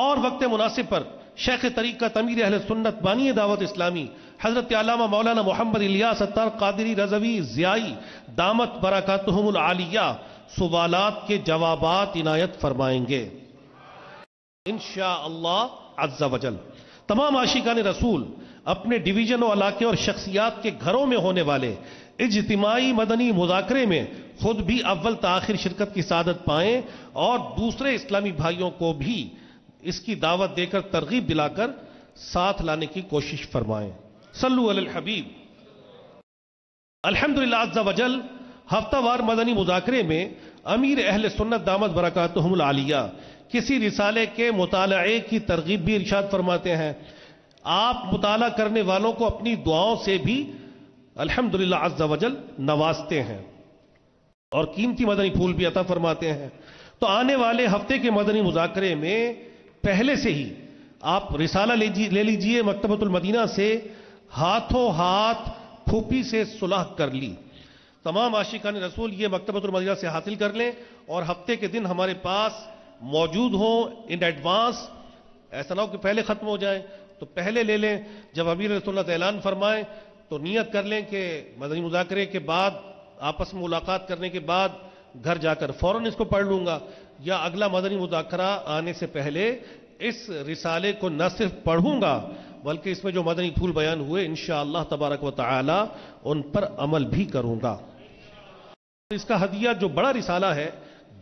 اور وقت مناسب پر شیخ طریقت امیر اہل سنت بانی دعوت اسلامی حضرت علامہ مولانا محمد الیاس اتار قادری رضوی ضیائی دامت برکاتہم العالیہ سوالات کے جوابات عنایت فرمائیں گے انشاءاللہ عز و جل. تمام عاشقان رسول اپنے ڈویژن و علاقے اور شخصیات کے گھروں میں ہونے والے اجتماعی مدنی مذاکرے میں خود بھی اول تاخیر شرکت کی سعادت پائیں اور دوسرے اسلامی بھائیوں کو بھی اس کی دعوت دے کر ترغیب دلا کر ساتھ لانے کی کوشش فرمائیں. صلو علی الحبیب. الحمدللہ عز و جل ہفتہ وار مدنی مذاکرے میں امیر اہل سنت دامت برکاتہم العالیہ کسی رسالے کے مطالعے کی ترغیب بھی ارشاد فرماتے ہیں. آپ مطالعہ کرنے والوں کو اپنی دعاؤں سے بھی الحمدللہ عز و جل نوازتے ہیں اور قیمتی مدنی پھول بھی عطا فرماتے ہیں. تو آنے والے ہفتے کے مدنی مذاکرے میں پہلے سے ہی آپ رسالہ لے لیجئے. مکتبۃ المدینہ سے ہاتھوں ہاتھ پھوپھی سے صلح کر لی. تمام عاشقان رسول یہ مکتبۃ المدینہ سے حاصل کر لیں اور ہفتے کے دن ہمارے پاس موجود ہوں ان ایڈوانس. ایسا نہ ہو کہ پہلے ختم ہو جائیں تو پہلے لے لیں. جب امیر رسول اللہ اعلان فرمائیں تو نیت کر لیں کہ مدنی مذاکرے کے بعد آپس میں ملاقات کرنے کے بعد گھر جا کر فوراً اس کو پڑھ لوں گا یا اگلا مدنی مذاکرہ آنے سے پہلے اس رسالے کو نہ صرف پڑھوں گا بلکہ اس میں جو مدنی پھول بیان ہوئے انشاءاللہ تبارک و تعالی ان پر عمل بھی کروں گا. اس کا ہدیہ جو بڑا رسالہ ہے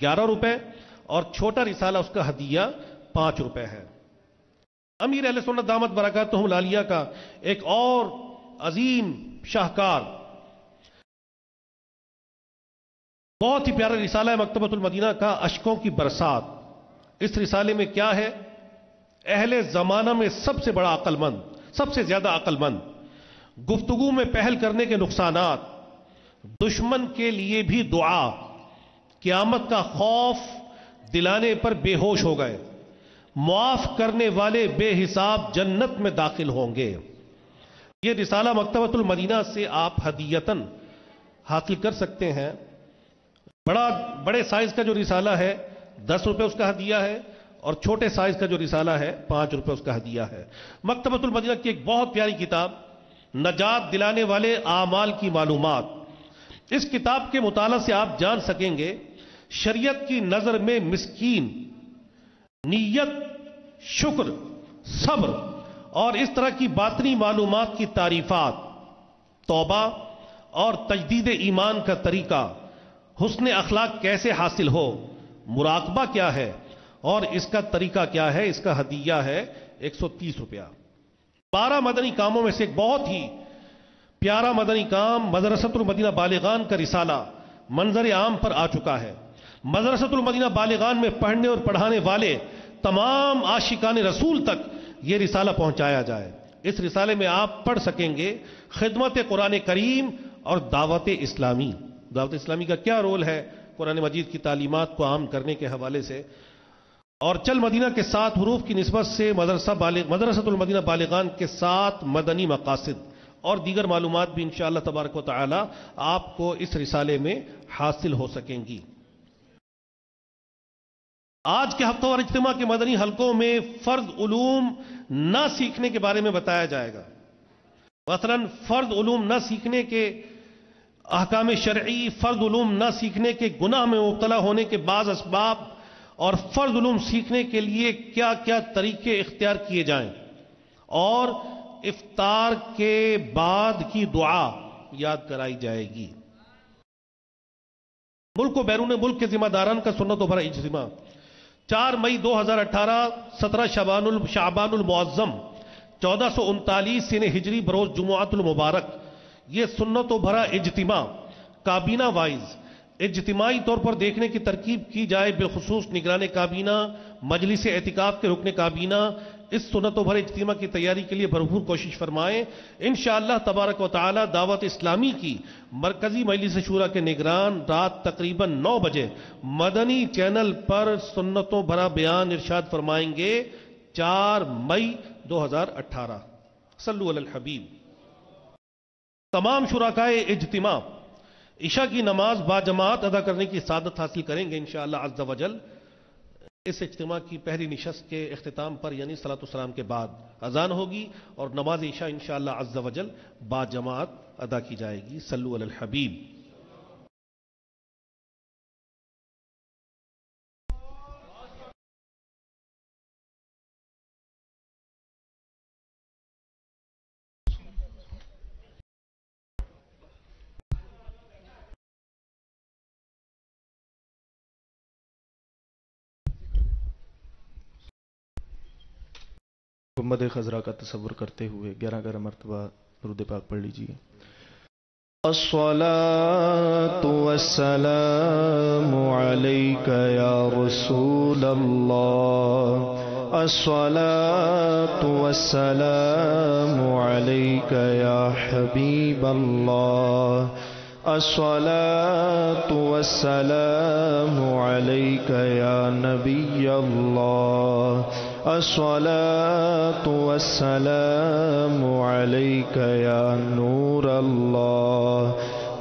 11 روپے اور چھوٹا رسالہ اس کا ہدیہ 5 روپے ہے. امیر اہل سنت دامت برکاتہم العالیہ کا ایک اور عظیم شاہکار بہت ہی پیارا رسالہ ہے مکتبۃ المدینہ کا اشکوں کی برسات. اس رسالے میں کیا ہے؟ اہل زمانہ میں سب سے بڑا عقل مند، سب سے زیادہ عقل مند، گفتگو میں پہل کرنے کے نقصانات، دشمن کے لیے بھی دعا، قیامت کا خوف دلانے پر بے ہوش ہو گئے، معاف کرنے والے بے حساب جنت میں داخل ہوں گے. یہ رسالہ مکتبۃ المدینہ سے آپ ہدیتاً حاصل کر سکتے ہیں. بڑے سائز کا جو رسالہ ہے 10 روپے اس کا ہدیہ ہے اور چھوٹے سائز کا جو رسالہ ہے 5 روپے اس کا ہدیہ ہے. مکتبۃ المدینہ کی ایک بہت پیاری کتاب نجات دلانے والے اعمال کی معلومات. اس کتاب کے مطالعہ سے آپ جان سکیں گے شریعت کی نظر میں مسکین، نیت، شکر، صبر اور اس طرح کی باطنی معلومات کی تعریفات، توبہ اور تجدید ایمان کا طریقہ، حسن اخلاق کیسے حاصل ہو، مراقبہ کیا ہے اور اس کا طریقہ کیا ہے. اس کا ہدیہ ہے 130 روپیہ. 12 مدنی کاموں میں سے ایک بہت ہی پیارا مدنی کام مدرسۃ المدینہ بالغان کا رسالہ منظر عام پر آ چکا ہے. مدرسۃ المدینہ بالغان میں پڑھنے اور پڑھانے والے تمام عاشقان رسول تک یہ رسالہ پہنچایا جائے. اس رسالے میں آپ پڑھ سکیں گے خدمت قرآن کریم اور دعوت اسلامی. دعوت اسلامی کا کیا رول ہے قرآن مجید کی تعلیمات کو عام کرنے کے حوالے سے، اور چل مدینہ کے 7 حروف کی نسبت سے مدرسۃ المدینہ بالغان کے 7 مدنی مقاصد اور دیگر معلومات بھی انشاءاللہ تبارک و تعالی آپ کو اس رسالے میں حاصل ہو سکیں گی. آج کے ہفتہ وار اجتماع کے مدنی حلقوں میں فرض علوم نہ سیکھنے کے بارے میں بتایا جائے گا. مثلا فرض علوم نہ سیکھنے کے احکام شرعی، فرض علوم نہ سیکھنے کے گناہ میں مبتلا ہونے کے بعض اسباب، اور فرض علوم سیکھنے کے لیے کیا کیا طریقے اختیار کیے جائیں، اور افطار کے بعد کی دعا یاد کرائی جائے گی. ملک و بیرون ملک کے ذمہ داران کا سنت و بھرا اجتماع 4 مئی 2018 17 شعبان المعظم 1439 سنہ ہجری بروز جمعۃ المبارک. یہ سنت و بھرا اجتماع کابینہ وائز اجتماعی طور پر دیکھنے کی ترکیب کی جائے. بالخصوص نگران کابینہ، مجلس اعتکاف کے رکن کابینہ اس سنت و بھرے اجتماع کی تیاری کے لیے بھرپور کوشش فرمائیں. انشاءاللہ تبارک و تعالی دعوت اسلامی کی مرکزی مجلس شورا کے نگران رات تقریباً 9 بجے مدنی چینل پر سنتوں بھرا بیان ارشاد فرمائیں گے. 4 مئی 2018. صلو علی الحبیب. تمام شرکائے اجتماع عشاء کی نماز باجماعت ادا کرنے کی سعادت حاصل کریں گے انشاءاللہ عز و جل. اس اجتماع کی پہلی نشست کے اختتام پر یعنی صلاۃ السلام کے بعد اذان ہوگی اور نماز عشاء انشاءاللہ عز و جل باجماعت ادا کی جائے گی. صلو علی الحبیب. گنبد خضرا کا تصور کرتے ہوئے 11 مرتبہ درود پاک پڑھ لیجیے. الصلاة والسلام علیک یا رسول اللہ، الصلاة والسلام علیک یا حبیب اللہ، الصلاة والسلام علیک یا نبی اللہ، الصلاة والسلام علیک یا نور اللہ،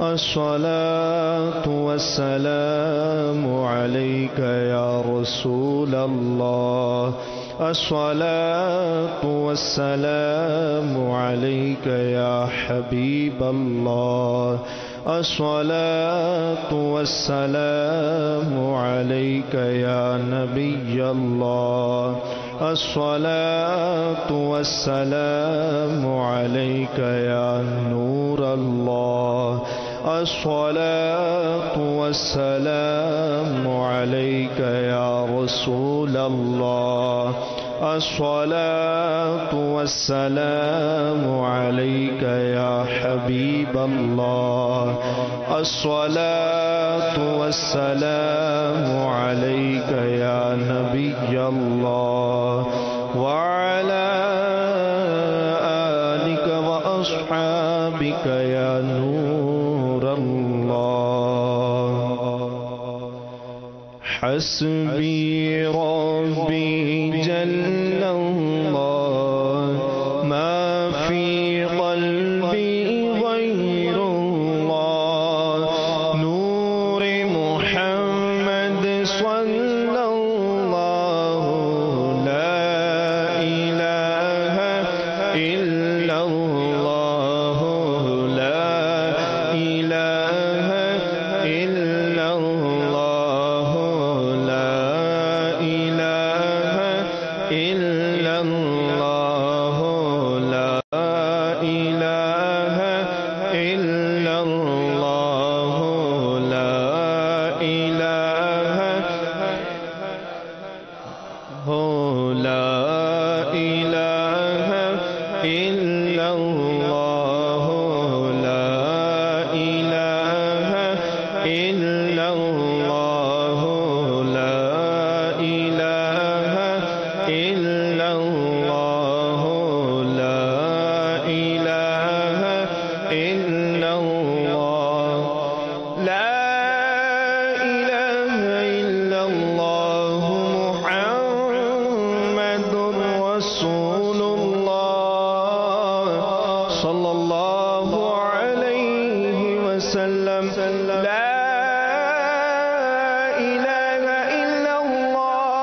الصلاة والسلام علیک یا رسول اللہ، الصلاة والسلام علیک یا حبیب اللہ، الصلاة والسلام علیک یا نبی اللہ، الصلاة والسلام علیک یا نور اللہ، الصلاة والسلام علیک یا رسول اللہ، الصلاة والسلام علیک یا حبیب اللہ، الصلاة والسلام علیک یا نبی اللہ، وعلى آلک وأصحابک یا نور اللہ. حسبی ربی جل اللہ، ما فی قلبی غیر اللہ، نور محمد صلی اللہ، لا الہ الا اللہ، لا الہ الا اللہ، إلا الله، لا إله إلا الله، لا إله لا إله إلا الله، لا إله إلا الله، لا إله إلا الله، لا إله إلا الله، لا إله إلا الله، محمد رسول الله صلى الله عليه وسلم، لا إله إلا الله،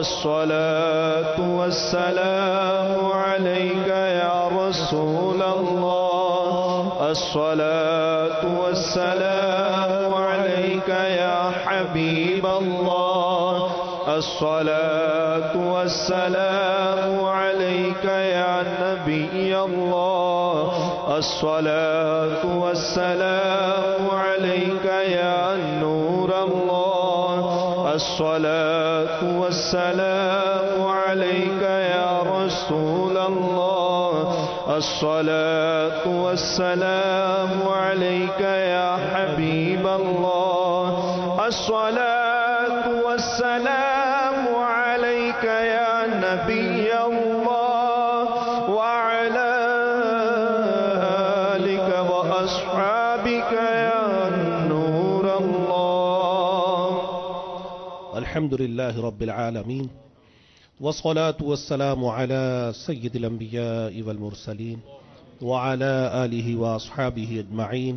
الصلاة والسلام عليك يا رسول الله الصلاة والسلام عليك يا حبيب الله الصلاة والسلام عليك يا نبي الله الصلاة والسلام عليك يا نور الله الصلاة والسلام عليك يا رسول الله الصلاة والسلام عليك يا حبيب الله الصلاة والسلام عليك يا نبي الله وعلى آلك وأصحابك يا نور الله. الحمد لله رب العالمين والصلاة والسلام على سيد الأنبياء والمرسلين وعلى آله وأصحابه أجمعين.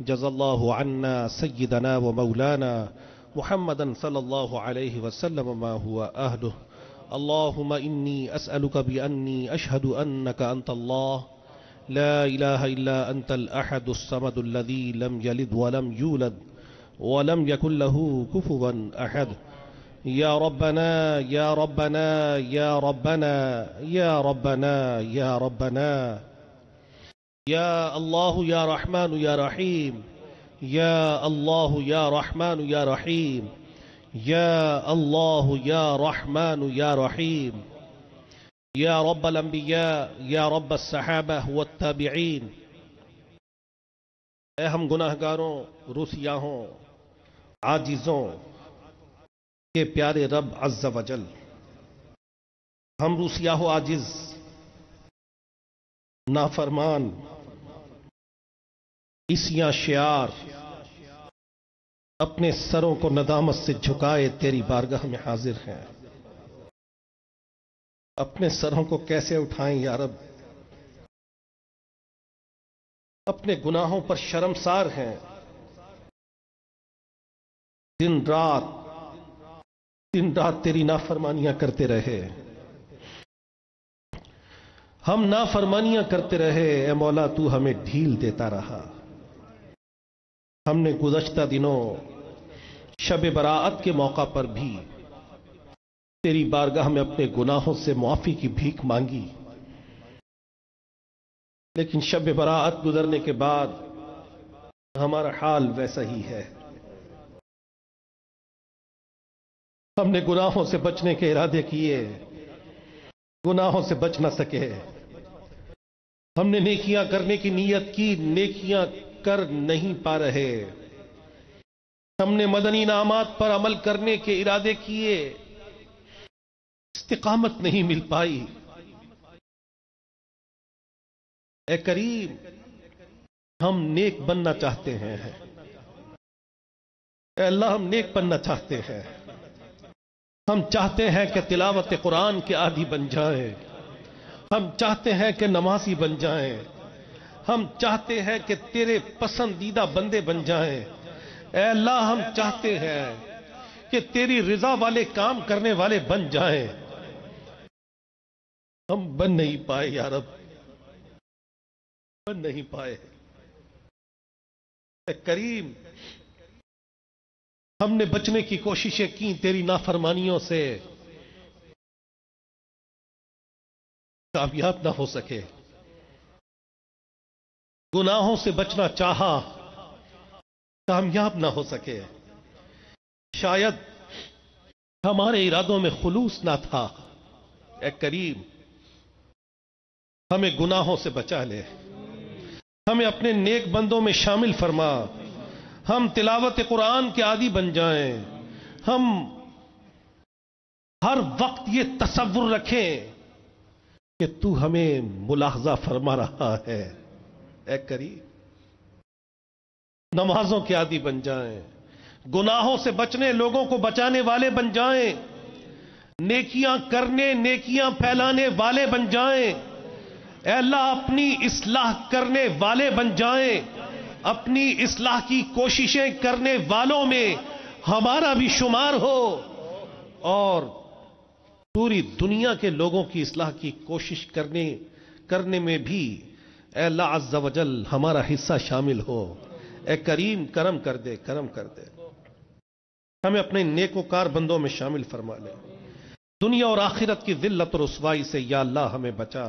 جزا الله عنا سيدنا ومولانا محمدا صلى الله عليه وسلم ما هو أهله. اللهم إني أسألك بأني أشهد أنك أنت الله لا إله إلا أنت الأحد الصمد الذي لم يلد ولم يولد ولم يكن له كفوا أحد. يا ربنا يا ربنا يا ربنا يا ربنا يا ربنا يا الله يا رحمن يا رحيم يا الله يا رحمن يا رحيم يا الله يا رحمن يا رحيم يا رب الأنبياء يا رب الصحابة والتابعين. اے ہم گناہگاروں، رسیاہوں، عاجزوں کے پیارے رب عز و جل، ہم رسیاہ و عاجز، نافرمان، عیسیاں شعار اپنے سروں کو ندامت سے جھکائے تیری بارگاہ میں حاضر ہیں. اپنے سروں کو کیسے اٹھائیں یا رب؟ اپنے گناہوں پر شرمسار ہیں. دن رات تیری نافرمانیاں کرتے رہے، ہم نافرمانیاں کرتے رہے. اے مولا تو ہمیں ڈھیل دیتا رہا. ہم نے گزشتہ دنوں شب برات کے موقع پر بھی تیری بارگاہ میں اپنے گناہوں سے معافی کی بھیک مانگی، لیکن شب برات گزرنے کے بعد ہمارا حال ویسا ہی ہے. ہم نے گناہوں سے بچنے کے ارادے کیے، گناہوں سے بچ نہ سکے. ہم نے نیکیاں کرنے کی نیت کی، نیکیاں کر نہیں پا رہے. ہم نے مدنی انعامات پر عمل کرنے کے ارادے کیے، استقامت نہیں مل پائی. اے کریم، ہم نیک بننا چاہتے ہیں. اے اللہ، ہم نیک بننا چاہتے ہیں. ہم چاہتے ہیں کہ تلاوت قرآن کے عادی بن جائیں. ہم چاہتے ہیں کہ نمازی بن جائیں. ہم چاہتے ہیں کہ تیرے پسندیدہ بندے بن جائیں. اے اللہ، ہم چاہتے ہیں کہ تیری رضا والے کام کرنے والے بن جائیں. ہم بن نہیں پائے یا رب، بن نہیں پائے. اے کریم، ہم نے بچنے کی کوششیں کی تیری نافرمانیوں سے، کامیاب نہ ہو سکے. گناہوں سے بچنا چاہا، کامیاب نہ ہو سکے. شاید ہمارے ارادوں میں خلوص نہ تھا. اے کریم، ہمیں گناہوں سے بچا لے، ہمیں اپنے نیک بندوں میں شامل فرما. ہم تلاوت قرآن کے عادی بن جائیں. ہم ہر وقت یہ تصور رکھیں کہ تو ہمیں ملاحظہ فرما رہا ہے. اے کریم، نمازوں کے عادی بن جائیں، گناہوں سے بچنے، لوگوں کو بچانے والے بن جائیں، نیکیاں کرنے، نیکیاں پھیلانے والے بن جائیں. اے اللہ، اپنی اصلاح کرنے والے بن جائیں. اپنی اصلاح کی کوششیں کرنے والوں میں ہمارا بھی شمار ہو، اور پوری دنیا کے لوگوں کی اصلاح کی کوشش کرنے میں بھی اے اللہ عز و جل ہمارا حصہ شامل ہو. اے کریم کرم کر دے، کرم کر دے، ہمیں اپنے نیکوکار بندوں میں شامل فرما لے. دنیا اور آخرت کی ذلت اور رسوائی سے یا اللہ ہمیں بچا،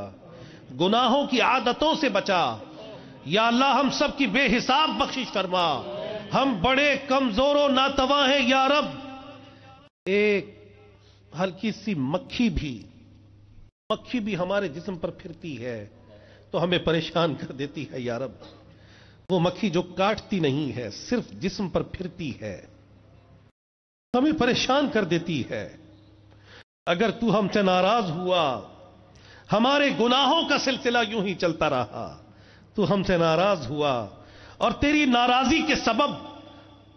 گناہوں کی عادتوں سے بچا. یا اللہ ہم سب کی بے حساب بخشش فرما. ہم بڑے کمزور و ناتواں ہیں یا رب. ایک ہلکی سی مکھی بھی ہمارے جسم پر پھرتی ہے تو ہمیں پریشان کر دیتی ہے یا رب. وہ مکھی جو کاٹتی نہیں ہے، صرف جسم پر پھرتی ہے، ہمیں پریشان کر دیتی ہے. اگر تو ہم سے ناراض ہوا، ہمارے گناہوں کا سلسلہ یوں ہی چلتا رہا، تو ہم سے ناراض ہوا اور تیری ناراضی کے سبب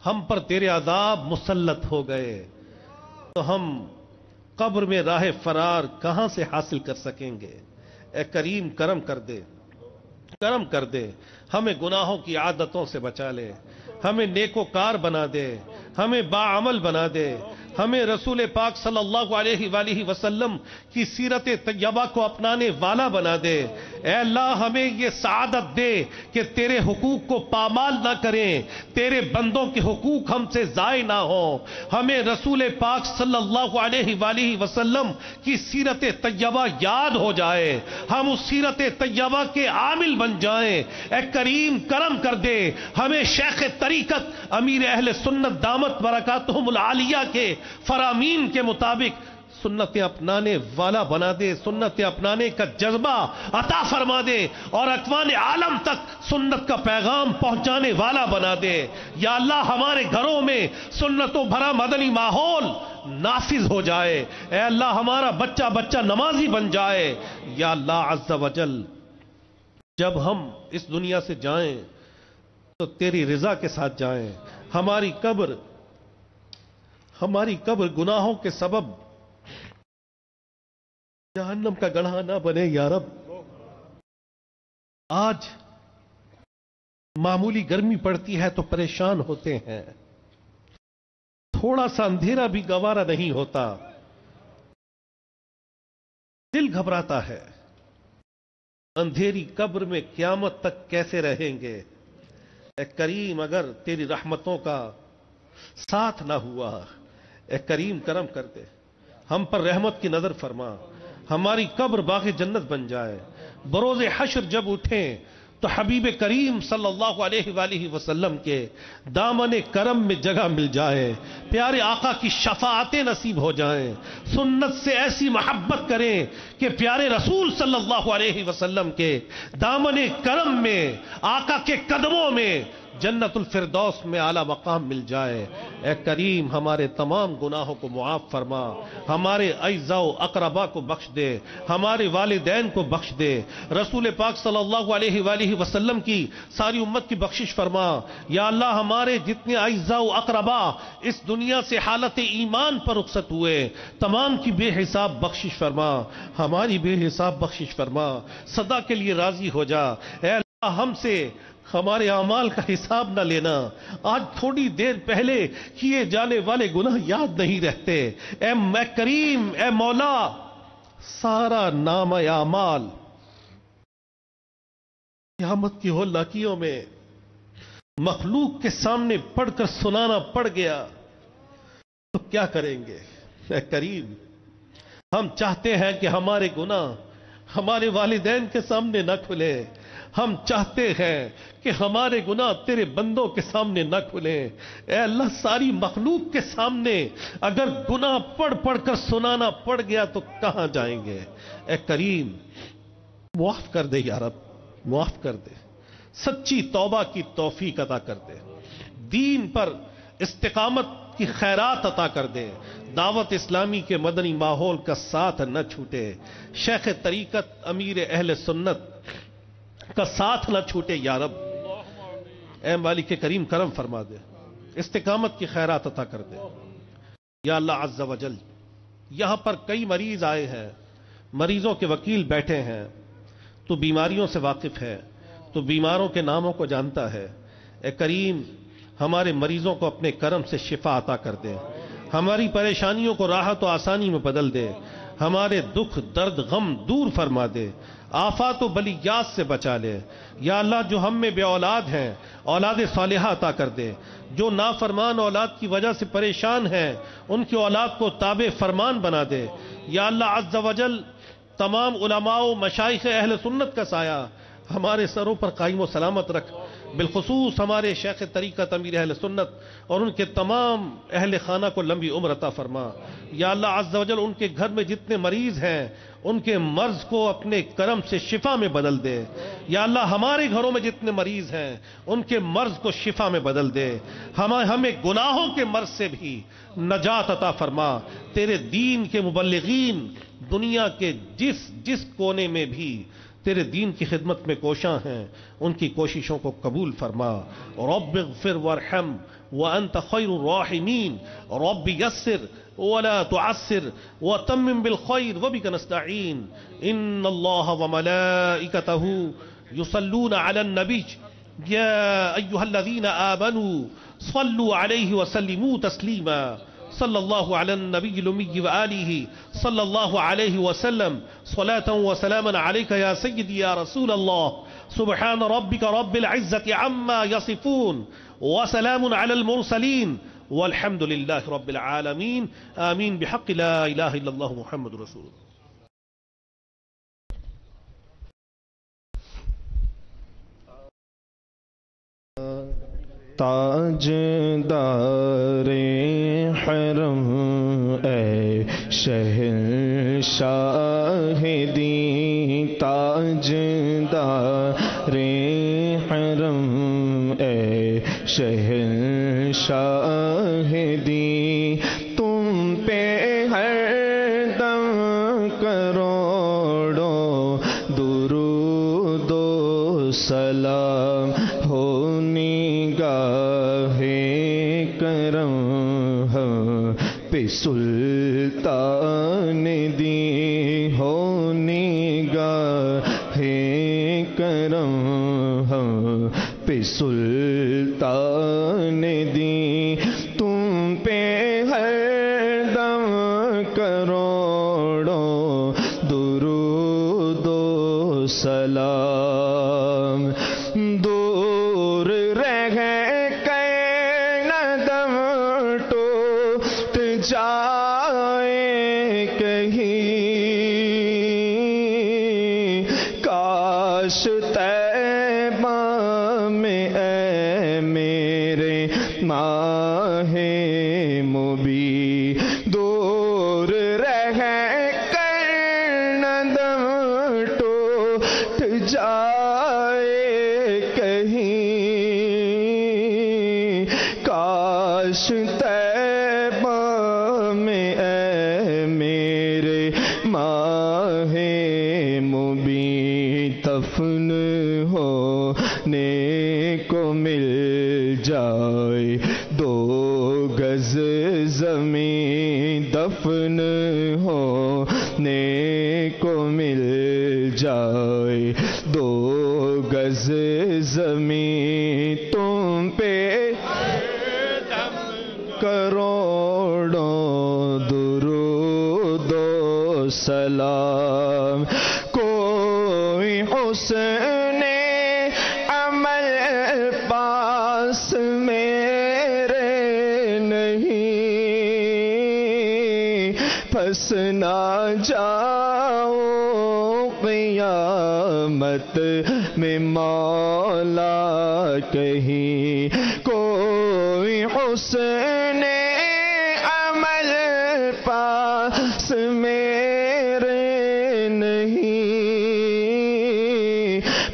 ہم پر تیرے عذاب مسلط ہو گئے، تو ہم قبر میں راہ فرار کہاں سے حاصل کر سکیں گے؟ اے کریم کرم کر دے، کرم کر دے. ہمیں گناہوں کی عادتوں سے بچا لے، ہمیں نیکوکار بنا دے، ہمیں باعمل بنا دے، ہمیں رسول پاک صلی اللہ علیہ وآلہ وسلم کی سیرت طیبہ کو اپنانے والا بنا دے. اے اللہ ہمیں یہ سعادت دے کہ تیرے حقوق کو پامال نہ کریں، تیرے بندوں کے حقوق ہم سے ضائع نہ ہوں. ہمیں رسول پاک صلی اللہ علیہ وآلہ وسلم کی سیرت طیبہ یاد ہو جائے، ہم اس سیرت طیبہ کے عامل بن جائیں. اے کریم کرم کر دے، ہمیں شیخ طریقت امیر اہل سنت دامت برکاتہم العالیہ کے فرامین کے مطابق سنتیں اپنانے والا بنا دے، سنتیں اپنانے کا جذبہ عطا فرما دے اور اکوان عالم تک سنت کا پیغام پہنچانے والا بنا دے. یا اللہ ہمارے گھروں میں سنتوں بھرا مدنی ماحول نافذ ہو جائے. اے اللہ ہمارا بچہ نمازی بن جائے. یا اللہ عز و جل جب ہم اس دنیا سے جائیں تو تیری رضا کے ساتھ جائیں. ہماری قبر گناہوں کے سبب جہنم کا گڑھا نہ بنے یا رب. آج معمولی گرمی پڑتی ہے تو پریشان ہوتے ہیں، تھوڑا سا اندھیرا بھی گوارا نہیں ہوتا، دل گھبراتا ہے. اندھیری قبر میں قیامت تک کیسے رہیں گے؟ اے کریم اگر تیری رحمتوں کا ساتھ نہ ہوا، اے کریم کرم کر دے، ہم پر رحمت کی نظر فرما، ہماری قبر باغ جنت بن جائے. بروز حشر جب اٹھیں تو حبیب کریم صلی اللہ علیہ وآلہ وسلم کے دامن کرم میں جگہ مل جائے، پیارے آقا کی شفاعتیں نصیب ہو جائیں، سنت سے ایسی محبت کریں کہ پیارے رسول صلی اللہ علیہ وسلم کے دامن کرم میں، آقا کے قدموں میں جنت الفردوس میں اعلیٰ مقام مل جائے. اے کریم ہمارے تمام گناہوں کو معاف فرما، ہمارے اعزاء و اقربا کو بخش دے، ہمارے والدین کو بخش دے، رسول پاک صلی اللہ علیہ وآلہ وسلم کی ساری امت کی بخشش فرما. یا اللہ ہمارے جتنے اعزاء و اقربا اس دنیا سے حالت ایمان پر رخصت ہوئے تمام کی بے حساب بخشش فرما، ہماری بے حساب بخشش فرما، سدا کے لیے راضی ہو جا. اے اللہ ہم سے ہمارے اعمال کا حساب نہ لینا، آج تھوڑی دیر پہلے کیے جانے والے گناہ یاد نہیں رہتے. اے کریم، اے مولا، سارا نام اعمال قیامت کی ہولناکیوں میں مخلوق کے سامنے پڑھ کر سنانا پڑ گیا تو کیا کریں گے؟ اے کریم ہم چاہتے ہیں کہ ہمارے گناہ ہمارے والدین کے سامنے نہ کھلے، ہم چاہتے ہیں کہ ہمارے گناہ تیرے بندوں کے سامنے نہ کھلیں. اے اللہ ساری مخلوق کے سامنے اگر گناہ پڑھ کر سنانا پڑ گیا تو کہاں جائیں گے؟ اے کریم معاف کر دے یا رب، معاف کر دے، سچی توبہ کی توفیق عطا کر دے، دین پر استقامت کی خیرات عطا کر دے، دعوت اسلامی کے مدنی ماحول کا ساتھ نہ چھوٹے، شیخ طریقت امیر اہل سنت کا ساتھ نہ چھوٹے یا رب. اے مالک کریم کرم فرما دے، استقامت کی خیرات عطا کر دے. یا اللہ عز و جل یہاں پر کئی مریض آئے ہیں، مریضوں کے وکیل بیٹھے ہیں، تو بیماریوں سے واقف ہے، تو بیماروں کے ناموں کو جانتا ہے. اے کریم ہمارے مریضوں کو اپنے کرم سے شفا عطا کر دے، ہماری پریشانیوں کو راحت و آسانی میں بدل دے، ہمارے دکھ درد غم دور فرما دے، آفات و بلیات سے بچا لے۔ یا اللہ جو ہم میں بے اولاد ہیں اولاد صالحہ عطا کر دے، جو نافرمان اولاد کی وجہ سے پریشان ہیں ان کی اولاد کو تابع فرمان بنا دے۔ یا اللہ عز و جل تمام علماء و مشائخ اہل سنت کا سایہ ہمارے سروں پر قائم و سلامت رکھ، بالخصوص ہمارے شیخ طریقت امیر اہل سنت اور ان کے تمام اہل خانہ کو لمبی عمر عطا فرما۔ یا اللہ عز و جل ان کے گھر میں جتنے مریض ہیں ان کے مرض کو اپنے کرم سے شفا میں بدل دے۔ یا اللہ ہمارے گھروں میں جتنے مریض ہیں ان کے مرض کو شفا میں بدل دے۔ ہمیں گناہوں کے مرض سے بھی نجات عطا فرما۔ تیرے دین کے مبلغین دنیا کے جس کونے میں بھی تیرے دین کی خدمت میں کوشاں ہیں ان کی کوششوں کو قبول فرما۔ رب اغفر وارحم وانت خیر الراحمین، رب یسر ولا تعسر وتمم بالخیر وبک نستعین۔ ان اللہ وملائکتہ یصلون علی النبی یا ایہا الذین آمنوا صلوا علیہ وسلموا تسلیما۔ صلی اللہ علی النبی الامی وآلہ صلی اللہ علیہ وسلم صلاة وسلاما علیک یا سیدی یا رسول اللہ۔ سبحان ربک رب العزة عما یصفون وسلام علی المرسلین والحمد للہ رب العالمین۔ آمین بحق لا الہ الا اللہ محمد رسول اللہ۔ تاجدار حرم اے شہنشاہ دی، تاجدار حرم اے شہنشاہ دی، تم پہ ہر دم کروڑوں درود و سلام ہو نگاہ کرم پہ سلطان دی، ہو نگاہ کرم پہ سلطان دی، تم پہ ہر دم کروڑوں درود و سلام۔ دور رہ کر نہ دم ٹوٹ جائے کہیں، کاش طیبہ میں اے میرے ماہ مبین، دور رہ کر نہ دم ٹوٹ جائے کہیں، کاش طیبہ میں اے میرے ماہ مبین دفن ہونے کو مل جائے 2 گز زمین، دفن ہونے کو مل جائے 2 گز زمین، تم پہ کروڑوں درود و سلام۔ کوئی حسن عمل پاس میرے نہیں، پھنس نہ جاؤ قیامت میں مولا کہیں، کوئی حسن عمل پاس میرے نہیں،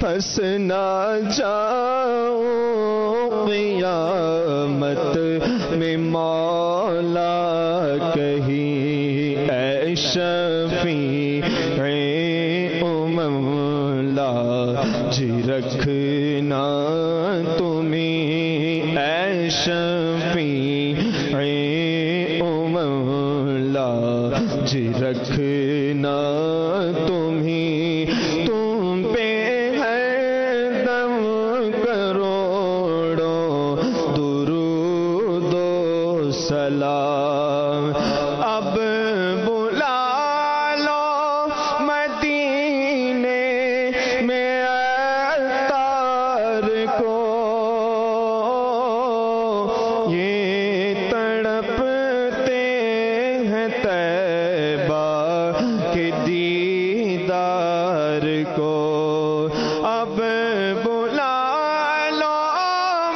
پھنس نہ جاؤ قیامت میں مولا کہیں، اے شفیع لاج رکھنا تمہیں، اے شفیع لاج رکھنا تمہیں، تم پہ ہر دم کروڑوں درود و سلام۔ اب بلا دیدار کو اب بلا لو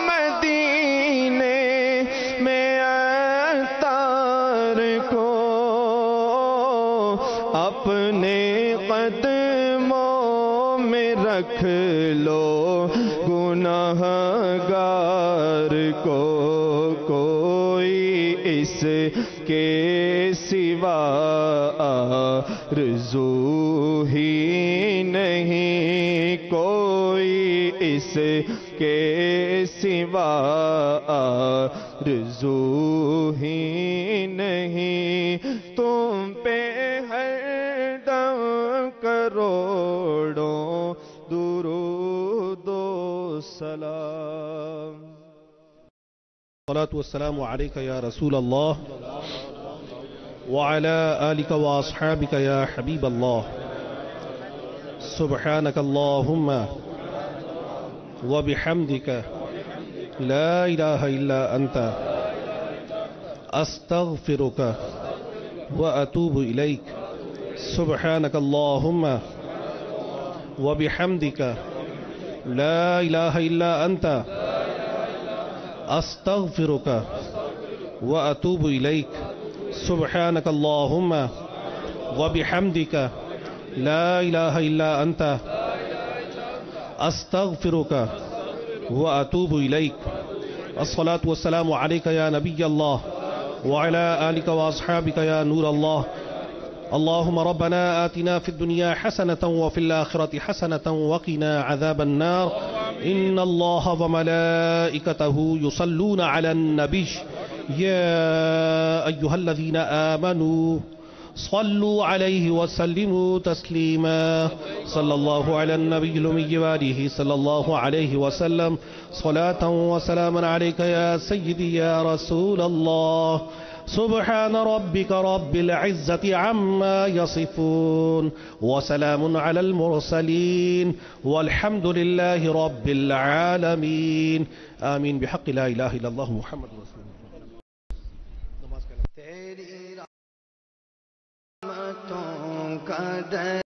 مدینے میں عطار کو اپنے قدموں میں رکھ لو گناہگار کو کوئی اس کے سوا آرزو ہی نہیں کوئی اس کے سوا آرزو ہی نہیں تم پہ ہر دم کروڑوں درود و سلام الصلاة والسلام عليك يا رسول الله وعلى آلك وأصحابك يا حبيب الله سبحانك اللهم وبحمدك لا إله إلا أنت أستغفرك وأتوب إليك سبحانك اللهم وبحمدك لا إله إلا أنت أستغفرك وأتوب إليك سبحانك اللهم وبحمدك لا إله إلا أنت أستغفرك وأتوب إليك الصلاة والسلام عليك يا نبي الله وعلى آلك وأصحابك يا نور الله اللهم ربنا آتنا في الدنيا حسنة وفي الآخرة حسنة وقنا عذاب النار إن الله وملائكته يصلون على النبي يا أيها الذين آمنوا صلوا عليه وسلموا تسليما صلى الله على النبي الأمي وآله صلى الله عليه وسلم صلاة وسلاما عليك يا سيدي يا رسول الله سبحان ربك رب العزة عما يصفون وسلام على المرسلين والحمد لله رب العالمين آمين بحق لا إله إلا الله محمد رسول الله تیری رحمتوں کا